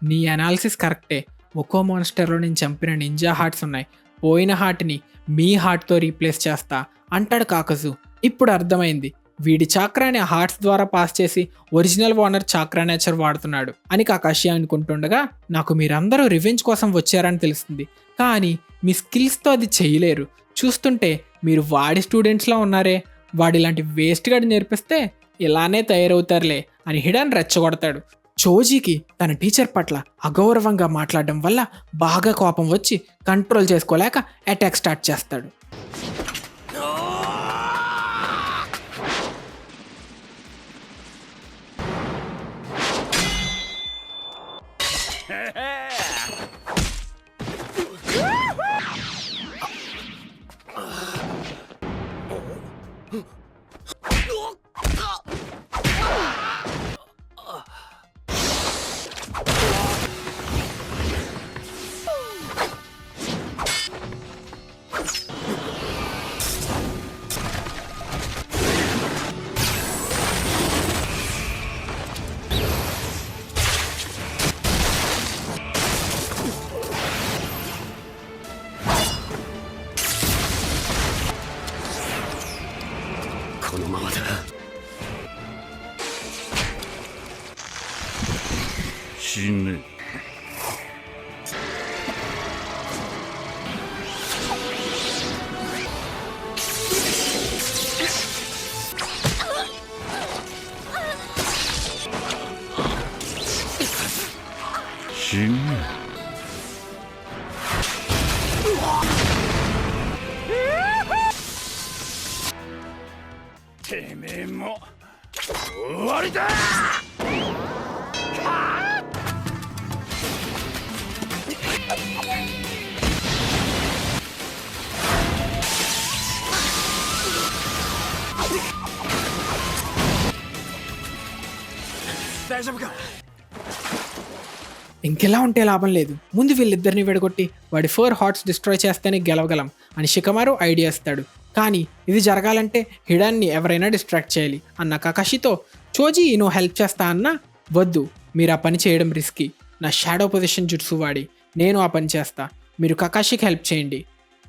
నీ అనాలిసిస్ కరెక్టే, ఒక్కో మాన్స్టర్లో నేను చంపిన నింజా హార్ట్స్ ఉన్నాయి, పోయిన హార్ట్ని మీ హార్ట్తో రీప్లేస్ చేస్తా అంటాడు కాకజు. ఇప్పుడు అర్థమైంది, వీడి చాక్రాని ఆ హార్ట్స్ ద్వారా పాస్ చేసి ఒరిజినల్ ఓనర్ చాక్రా నేచర్ వాడుతున్నాడు అని కకాషి అనుకుంటుండగా నాకు మీరందరూ రివెంజ్ కోసం వచ్చారని తెలుస్తుంది, కానీ మీ స్కిల్స్తో అది చేయలేరు. చూస్తుంటే మీరు వాడి స్టూడెంట్స్లా ఉన్నారే, వాడిలాంటి వేస్ట్ గాడి నేర్పిస్తే ఇలానే తయారవుతారులే అని హిడన్ రెచ్చగొడతాడు. చోజీకి తన టీచర్ పట్ల అగౌరవంగా మాట్లాడడం వల్ల బాగా కోపం వచ్చి కంట్రోల్ చేసుకోలేక అటాక్ స్టార్ట్ చేస్తాడు.死ね。死ね。てめえも終わりだ。大丈夫か。 ఇంకెలా ఉంటే లాభం లేదు, ముందు వీళ్ళిద్దరిని విడగొట్టి వాడి 4 హార్ట్స్ డిస్ట్రాయ్ చేస్తేనే గెలవగలం అని షికమారు ఐడియా ఇస్తాడు. కానీ ఇది జరగాలంటే హిడాన్ని ఎవరైనా డిస్ట్రాక్ట్ చేయాలి అన్న కకాషితో చోజీ నువ్వు హెల్ప్ చేస్తా అన్నా వద్దు, మీరు ఆ పని చేయడం రిస్కీ, నా షాడో పొజిషన్ జుట్సు వాడి నేను ఆ పని చేస్తా, మీరు కకాషికి హెల్ప్ చేయండి,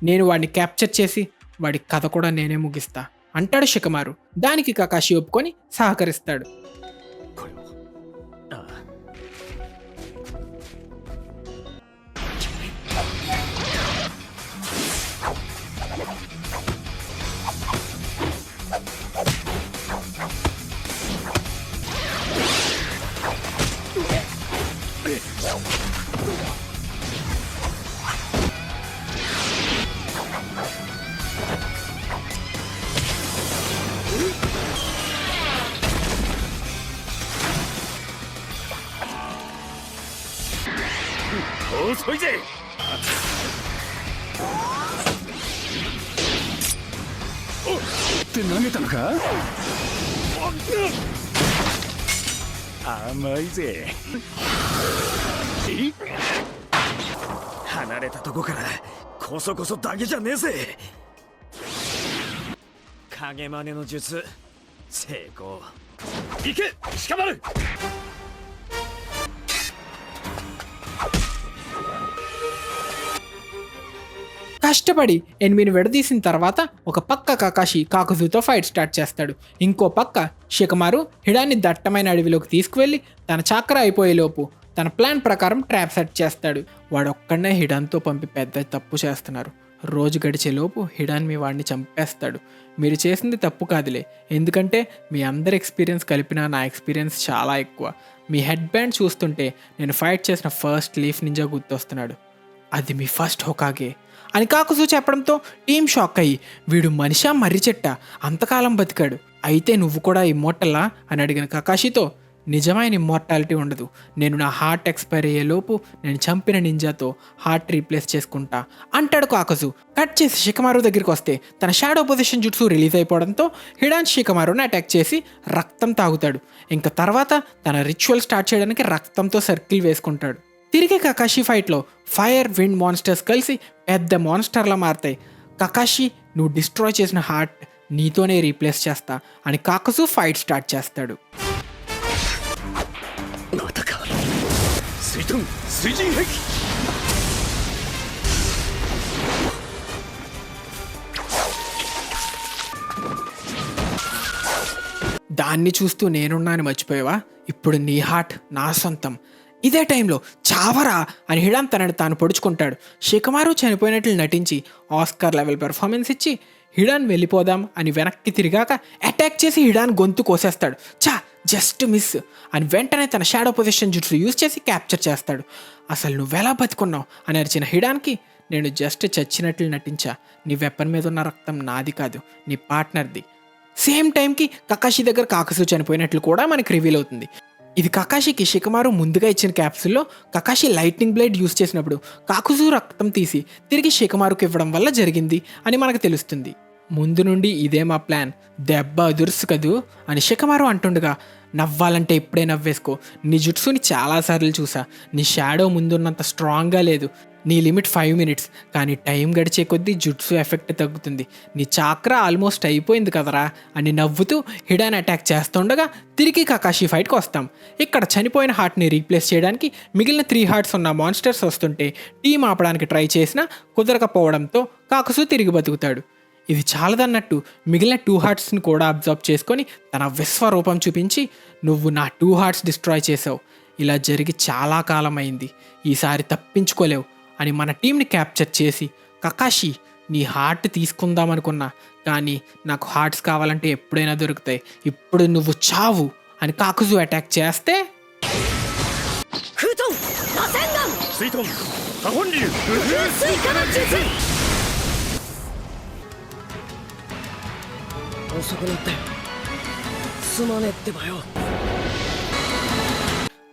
నేను వాడిని క్యాప్చర్ చేసి వాడి కథ కూడా నేనే ముగిస్తా అంటాడు షికమారు. దానికి కకాషి ఒప్పుకొని సహకరిస్తాడు.遅いぜ。おって投げたのか。甘いぜ。離れたとこからこそこそだけじゃねえぜ。影真似の術成功。行け鹿丸。కష్టపడి 8 విడదీసిన తర్వాత ఒక పక్క కకాషి కాకుజుతో ఫైట్ స్టార్ట్ చేస్తాడు. ఇంకో పక్క షికమారు హిడాన్ని దట్టమైన అడవిలోకి తీసుకువెళ్ళి తన చక్ర అయిపోయేలోపు తన ప్లాన్ ప్రకారం ట్రాప్ సెట్ చేస్తాడు. వాడొక్కడనే హిడాన్తో పంపి పెద్ద తప్పు చేస్తున్నారు. రోజు గడిచేలోపు హిడాన్ మీ వాడిని చంపేస్తాడు. మీరు చేసింది తప్పు కాదులే, ఎందుకంటే మీ అందరి ఎక్స్పీరియన్స్ కలిపినా నా ఎక్స్పీరియన్స్ చాలా ఎక్కువ. మీ హెడ్ బ్యాండ్ చూస్తుంటే నేను ఫైట్ చేసిన ఫస్ట్ లీఫ్ నింజా గుర్తొస్తున్నాడు. అది మీ ఫస్ట్ హోకాగే అని కాకుజు చెప్పడంతో టీం షాక్ అయ్యి, వీడు మనిషా మర్రి చెట్ట, అంతకాలం బతికాడు, అయితే నువ్వు కూడా ఇమ్మోర్టల్లా అని అడిగిన కకాషితో, నిజమైన ఇమ్మోర్టాలిటీ ఉండదు, నేను నా హార్ట్ ఎక్స్పైర్ అయ్యేలోపు నేను చంపిన నింజాతో హార్ట్ రీప్లేస్ చేసుకుంటా అంటాడు కాకుజు. కట్ చేసి షికమారు దగ్గరికి వస్తే తన షాడో పొజిషన్ జుట్సు రిలీజ్ అయిపోవడంతో హిడాన్ షికమారుని అటాక్ చేసి రక్తం తాగుతాడు. ఇంకా తర్వాత తన రిచువల్ స్టార్ట్ చేయడానికి రక్తంతో సర్కిల్ వేసుకుంటాడు. తిరిగి కకాషి ఫైట్లో ఫైర్ విండ్ మాన్స్టర్స్ కలిసి పెద్ద మాన్స్టర్లా మారుతాయి. కకాషి, నువ్వు డిస్ట్రాయ్ చేసిన హార్ట్ నీతోనే రీప్లేస్ చేస్తా అని కాకుజు ఫైట్ స్టార్ట్ చేస్తాడు. దాన్ని చూస్తూ నేనున్నాను మర్చిపోయావా, ఇప్పుడు నీ హార్ట్ నా సొంతం. ఇదే టైంలో చావరా అని హిడాన్ తనని తాను పొడుచుకుంటాడు. షికమారు చనిపోయినట్లు నటించి ఆస్కార్ లెవెల్ పెర్ఫార్మెన్స్ ఇచ్చి హిడాన్ వెళ్ళిపోదాం అని వెనక్కి తిరిగాక అటాక్ చేసి హిడాన్ గొంతు కోసేస్తాడు. జస్ట్ మిస్ అని వెంటనే తన షాడో పొజిషన్ జుట్సు యూజ్ చేసి క్యాప్చర్ చేస్తాడు. అసలు నువ్వెలా బతుకున్నావు అని అరిచిన హిడాన్కి, నేను జస్ట్ చచ్చినట్లు నటించా, నీ వెపన్ మీద ఉన్న రక్తం నాది కాదు, నీ పార్ట్నర్ది. సేమ్ టైంకి కకాషి దగ్గర కాకుజు చనిపోయినట్లు కూడా మనకి రివీల్ అవుతుంది. ఇది కకాషికి షికమారు ముందుగా ఇచ్చిన క్యాప్సూల్లో కకాషి లైట్నింగ్ బ్లేడ్ యూజ్ చేసినప్పుడు కాకుజు రక్తం తీసి తిరిగి షికమారుకు ఇవ్వడం వల్ల జరిగింది అని మనకు తెలుస్తుంది. ముందు నుండి ఇదే మా ప్లాన్, దెబ్బ అదుర్సు కదూ అని షికమారు అంటుండగా, నవ్వాలంటే ఇప్పుడే నవ్వేసుకో, నీ జుట్సుని చాలాసార్లు చూసా, నీ షాడో ముందున్నంత స్ట్రాంగ్గా లేదు, నీ లిమిట్ 5 minutes, కానీ టైం గడిచే కొద్దీ జుట్సు ఎఫెక్ట్ తగ్గుతుంది, నీ చాక్రా ఆల్మోస్ట్ అయిపోయింది కదరా అని నవ్వుతూ హిడాన్ అటాక్ చేస్తుండగా తిరిగి కకాషి ఫైట్కి వస్తాం. ఇక్కడ చనిపోయిన హార్ట్ని రీప్లేస్ చేయడానికి మిగిలిన 3 hearts ఉన్న మాన్స్టర్స్ వస్తుంటే టీం ఆపడానికి ట్రై చేసినా కుదరకపోవడంతో కాకుసు తిరిగి బతుకుతాడు. ఇది చాలదన్నట్టు మిగిలిన 2 heartsని కూడా అబ్జర్వ్ చేసుకొని తన విశ్వరూపం చూపించి, నువ్వు నా 2 hearts డిస్ట్రాయ్ చేసావు, ఇలా జరిగి చాలా కాలం అయింది, ఈసారి తప్పించుకోలేవు అని మన టీంని క్యాప్చర్ చేసి, కకాషి నీ హార్ట్ తీసుకుందామనుకున్నా, కానీ నాకు హార్ట్స్ కావాలంటే ఎప్పుడైనా దొరుకుతాయి, ఇప్పుడు నువ్వు చావు అని కాకుజు అటాక్ చేస్తే,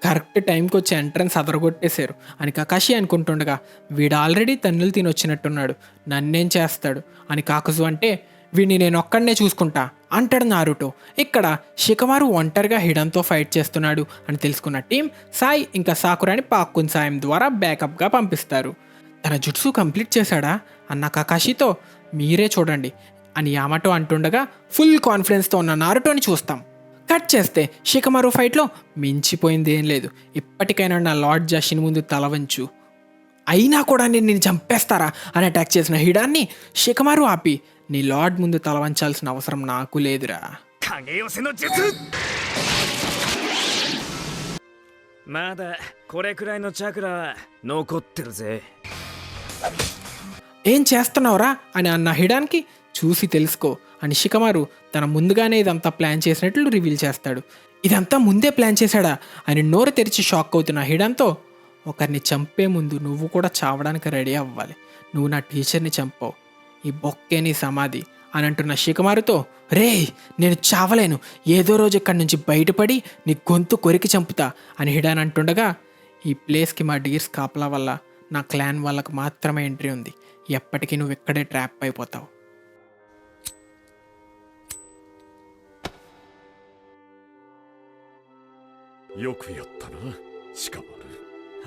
కరెక్ట్ టైంకి వచ్చి ఎంట్రన్స్ అదరగొట్టేశారు అని కకాషి అనుకుంటుండగా, వీడు ఆల్రెడీ తన్నులు తినొచ్చినట్టున్నాడు, నన్నేం చేస్తాడు అని కాకుజు అంటే, వీడిని నేను ఒక్కడనే చూసుకుంటా అంటాడు నారుటో. ఇక్కడ షికమారు ఒంటరిగా హిడాన్తో ఫైట్ చేస్తున్నాడు అని తెలుసుకున్న టీం సాయి ఇంకా సాకురాని పాక్కున్ సాయం ద్వారా బ్యాకప్గా పంపిస్తారు. తన జుట్సు కంప్లీట్ చేశాడా అన్న కకాషితో, మీరే చూడండి అని యామటో అంటుండగా ఫుల్ కాన్ఫిడెన్స్తో ఉన్న నారుటోని చూస్తాం. కట్ చేస్తే షికమారు ఫైట్లో మించిపోయింది ఏం లేదు, ఇప్పటికైనా నా లార్డ్ జాషిన్ ముందు తలవంచు, అయినా కూడా నేను చంపేస్తారా అని అటాక్ చేసిన హిడాన్ని షికమారు ఆపి, నీ లార్డ్ ముందు తలవంచాల్సిన అవసరం నాకు లేదురా. ఏం చేస్తున్నావురా అని అన్న హిడాన్కి, చూసి తెలుసుకో అని షికమారు తన ముందుగానే ఇదంతా ప్లాన్ చేసినట్లు రివీల్ చేస్తాడు. ఇదంతా ముందే ప్లాన్ చేశాడా అని నోరు తెరిచి షాక్ అవుతున్న హిడాన్తో, ఒకరిని చంపే ముందు నువ్వు కూడా చావడానికి రెడీ అవ్వాలి, నువ్వు నా టీచర్ని చంపావు, ఈ బొక్కే నీ సమాధి అని అంటున్న షికమారుతో, రే నేను చావలేను, ఏదో రోజు ఇక్కడి నుంచి బయటపడి నీ గొంతు కొరికి చంపుతా అని హిడాన్ అంటుండగా, ఈ ప్లేస్కి మా డీర్స్ కాపలా వల్ల నా క్లాన్ వాళ్ళకు మాత్రమే ఎంట్రీ ఉంది, ఎప్పటికీ నువ్వు ఇక్కడే ట్రాప్ అయిపోతావు.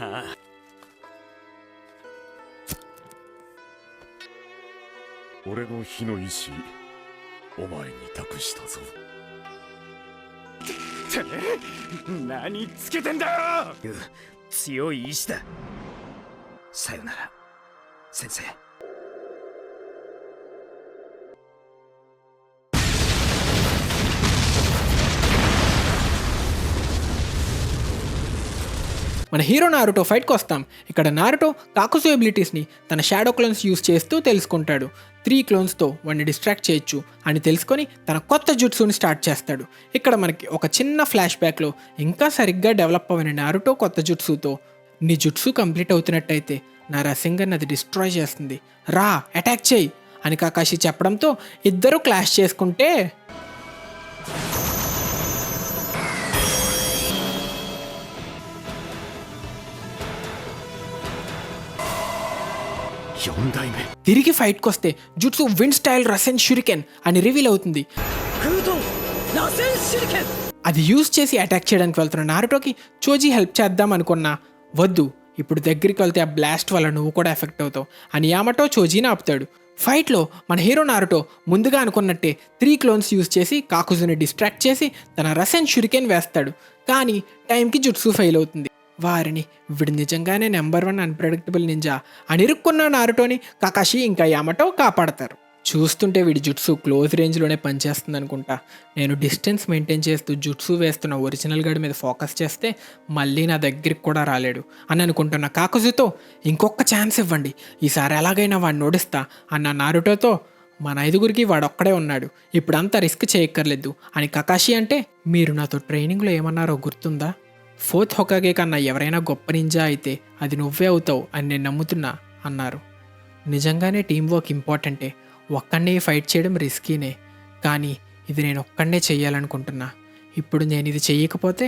俺の火の意志お前に託したぞ。何つけてんだよ。強い意志だ。さよなら先生。మన హీరో నారుటో ఫైట్కి వస్తాం. ఇక్కడ నారుటో కాకుజు ఎబిలిటీస్ని తన షాడో క్లోన్స్ యూస్ చేస్తూ తెలుసుకుంటాడు. 3 క్లోన్స్తో వాడిని డిస్ట్రాక్ట్ చేయొచ్చు అని తెలుసుకొని తన కొత్త జుట్సుని స్టార్ట్ చేస్తాడు. ఇక్కడ మనకి ఒక చిన్న ఫ్లాష్ బ్యాక్లో ఇంకా సరిగ్గా డెవలప్ అవ్వని నారుటో కొత్త జుట్సుతో, నీ జుట్సు కంప్లీట్ అవుతున్నట్టయితే నా రసింగన్ అది డిస్ట్రాయ్ చేస్తుంది, రా అటాక్ చేయి అని కాకాషి చెప్పడంతో ఇద్దరూ క్లాష్ చేసుకుంటే తిరిగి ఫైట్కి వస్తే జుట్సు విండ్ స్టైల్ రసెన్ షురికెన్ అని రివీల్ అవుతుంది. అది యూజ్ చేసి అటాక్ చేయడానికి వెళ్తున్న నారుటోకి చోజీ హెల్ప్ చేద్దాం అనుకున్నా, వద్దు ఇప్పుడు దగ్గరికి వెళ్తే ఆ బ్లాస్ట్ వల్ల నువ్వు కూడా ఎఫెక్ట్ అవుతావు అని యామటో చోజీని ఆపుతాడు. ఫైట్లో మన హీరో నారుటో ముందుగా అనుకున్నట్టే 3 క్లోన్స్ యూజ్ చేసి కాకుజుని డిస్ట్రాక్ట్ చేసి తన రసెన్ షురికెన్ వేస్తాడు. కానీ టైంకి జుట్సు ఫెయిల్ అవుతుంది. వారిని వీడు నిజంగానే నెంబర్ 1 అన్ప్రెడిక్టబుల్ నింజా అని ఇరుక్కున్న నారుటోని కాకాషి ఇంకా యామటో కాపాడతారు. చూస్తుంటే వీడి జుట్సు క్లోజ్ రేంజ్లోనే పనిచేస్తుంది అనుకుంటా. నేను డిస్టెన్స్ మెయింటైన్ చేస్తూ జుట్సు వేస్తున్న ఒరిజినల్ గడి మీద ఫోకస్ చేస్తే మళ్ళీ నా దగ్గరికి కూడా రాలేడు అని అనుకుంటున్న కాకుజుతో ఇంకొక ఛాన్స్ ఇవ్వండి, ఈసారి ఎలాగైనా వాడిని ఓడిస్తా అన్న నారుటోతో మన 5గురికి వాడొక్కడే ఉన్నాడు, ఇప్పుడంతా రిస్క్ చేయక్కర్లేదు అని కకాషి అంటే, మీరు నాతో ట్రైనింగ్లో ఏమన్నారో గుర్తుందా? 4th హొకాగే కన్నా ఎవరైనా గొప్ప నింజా అయితే అది నువ్వే అవుతావు అని నేను నమ్ముతున్నా అన్నారు. నిజంగానే టీం వర్క్ ఇంపార్టెంటే, ఒక్కడే ఫైట్ చేయడం రిస్కీనే, కానీ ఇది నేను ఒక్కడే చెయ్యాలనుకుంటున్నా. ఇప్పుడు నేను ఇది చెయ్యకపోతే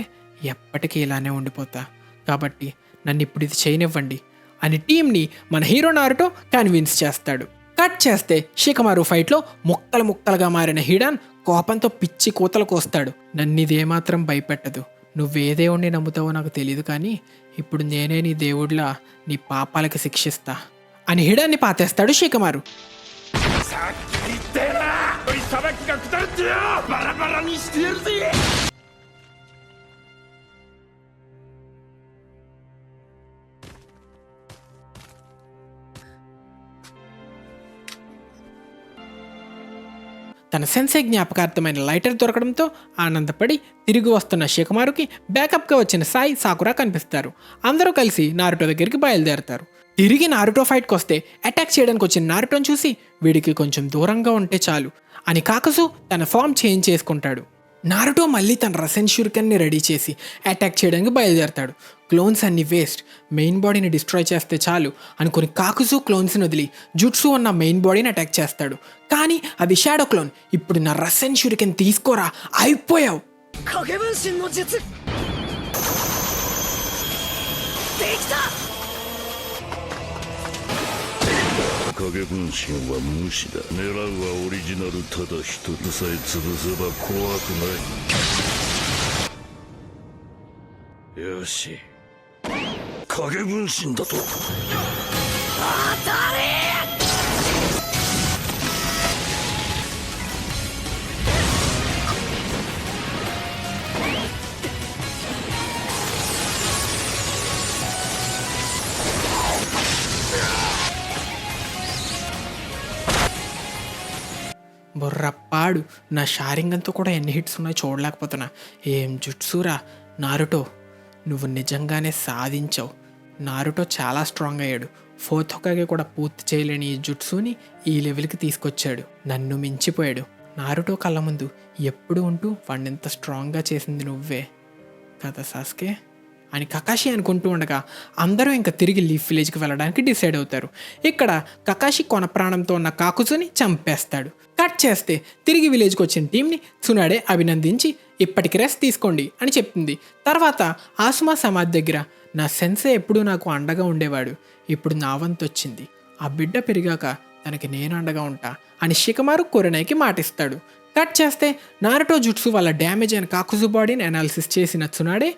ఎప్పటికీ ఇలానే ఉండిపోతా, కాబట్టి నన్ను ఇప్పుడు ఇది చేయనివ్వండి అని టీంని మన హీరో నారుటో కన్విన్స్ చేస్తాడు. కట్ చేస్తే షికమారు ఫైట్లో ముక్కలు ముక్కలుగా మారిన హిడాన్ కోపంతో పిచ్చి కూతలకు వస్తాడు. నన్ను ఇదేమాత్రం భయపెట్టదు, నువ్వే దేవుణ్ణి నమ్ముతావో నాకు తెలియదు, కానీ ఇప్పుడు నేనే నీ దేవుడిలా నీ పాపాలకి శిక్షిస్తా అని హిడాన్ని పాతేస్తాడు షికమారు. తన సెన్సే జ్ఞాపకార్థమైన లైటర్ దొరకడంతో ఆనందపడి తిరిగి వస్తున్న షికమారుకి బ్యాకప్గా వచ్చిన సాయి, సాకురా కనిపిస్తారు. అందరూ కలిసి నారుటో దగ్గరికి బయలుదేరతారు. తిరిగి నారుటో ఫైట్కి వస్తే అటాక్ చేయడానికి వచ్చిన నారుటోని చూసి వీడికి కొంచెం దూరంగా ఉంటే చాలు అని కాకసు తన ఫామ్ చేంజ్ చేసుకుంటాడు. నారుటో మళ్ళీ తన రసెన్ షురికెన్ని రెడీ చేసి అటాక్ చేయడానికి బయలుదేరతాడు. క్లోన్స్ అన్ని వేస్ట్, మెయిన్ బాడీని డిస్ట్రాయ్ చేస్తే చాలు అనుకుని కాకుజు క్లోన్స్ని వదిలి జుట్సు ఉన్న మెయిన్ బాడీని అటాక్ చేస్తాడు. కానీ అది షాడో క్లోన్. ఇప్పుడు నా రసెన్ షురికెన్ తీసుకోరా, అయిపోయావు.影分身は無視だ。狙うはオリジナルただ一つさえ潰せば怖くない。よし、影分身だと。当たれ！బొర్రప్పాడు, నా షారింగంతో కూడా ఎన్ని హిట్స్ ఉన్నాయో చూడలేకపోతున్నా. ఏం జుట్సురా నారుటో, నువ్వు నిజంగానే సాధించావు. నారుటో చాలా స్ట్రాంగ్ అయ్యాడు. 4th హొకాగే కూడా పూర్తి చేయలేని ఈ జుట్సుని ఈ లెవెల్కి తీసుకొచ్చాడు. నన్ను మించిపోయాడు. నారుటో కళ్ళ ముందు ఎప్పుడు ఉంటూ వాడిని ఎంత స్ట్రాంగ్గా చేసింది నువ్వే కదా సాస్కే అని కకాషి అనుకుంటూ ఉండగా అందరూ ఇంకా తిరిగి లీఫ్ విలేజ్కి వెళ్ళడానికి డిసైడ్ అవుతారు. ఇక్కడ కకాషి కొన ప్రాణంతో ఉన్న కాకుజుని చంపేస్తాడు. కట్ చేస్తే తిరిగి విలేజ్కి వచ్చిన టీంని సునాడే అభినందించి ఇప్పటికి రెస్ట్ తీసుకోండి అని చెప్తుంది. తర్వాత ఆసుమా సమాధి దగ్గర నా సెన్సే ఎప్పుడూ నాకు అండగా ఉండేవాడు, ఇప్పుడు నా వంతు వచ్చింది, ఆ బిడ్డ పెరిగాక తనకి నేను అండగా ఉంటా అని షికమారు కొరెనాయికి మాటిస్తాడు. కట్ చేస్తే నారుటో జుట్సు వల్ల డ్యామేజ్ అయిన కాకుజు బాడీని అనాలిసిస్ చేసిన త్సునాడే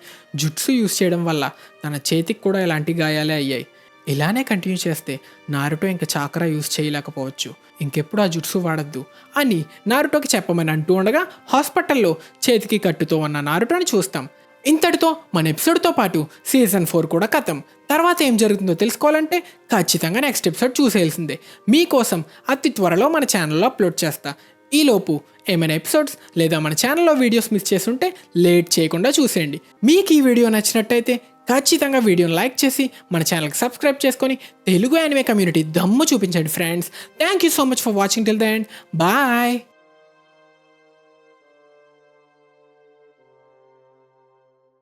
జుట్సు యూస్ చేయడం వల్ల తన చేతికి కూడా ఇలాంటి గాయాలే అయ్యాయి. ఇలానే కంటిన్యూ చేస్తే నారుటో ఇంకా చాకరా యూస్ చేయలేకపోవచ్చు, ఇంకెప్పుడు ఆ జుట్సు వాడద్దు అని నారుటోకి చెప్పమని అంటూ ఉండగా హాస్పిటల్లో చేతికి కట్టుతో ఉన్న నారుటోని చూస్తాం. ఇంతటితో మన ఎపిసోడ్తో పాటు సీజన్ 4 కూడా ఖతం. తర్వాత ఏం జరుగుతుందో తెలుసుకోవాలంటే ఖచ్చితంగా నెక్స్ట్ ఎపిసోడ్ చూసేయాల్సిందే. మీకోసం అతి త్వరలో మన ఛానల్లో అప్లోడ్ చేస్తా. ఈలోపు ఏమైనా ఎపిసోడ్స్ లేదా మన ఛానల్లో వీడియోస్ మిస్ చేస్తుంటే లేట్ చేయకుండా చూసేయండి. మీకు ఈ వీడియో నచ్చినట్టయితే ఖచ్చితంగా వీడియోని లైక్ చేసి మన ఛానల్కి సబ్స్క్రైబ్ చేసుకొని తెలుగు యానిమే కమ్యూనిటీ దమ్ము చూపించండి friends. Thank you so much for watching till the end. Bye.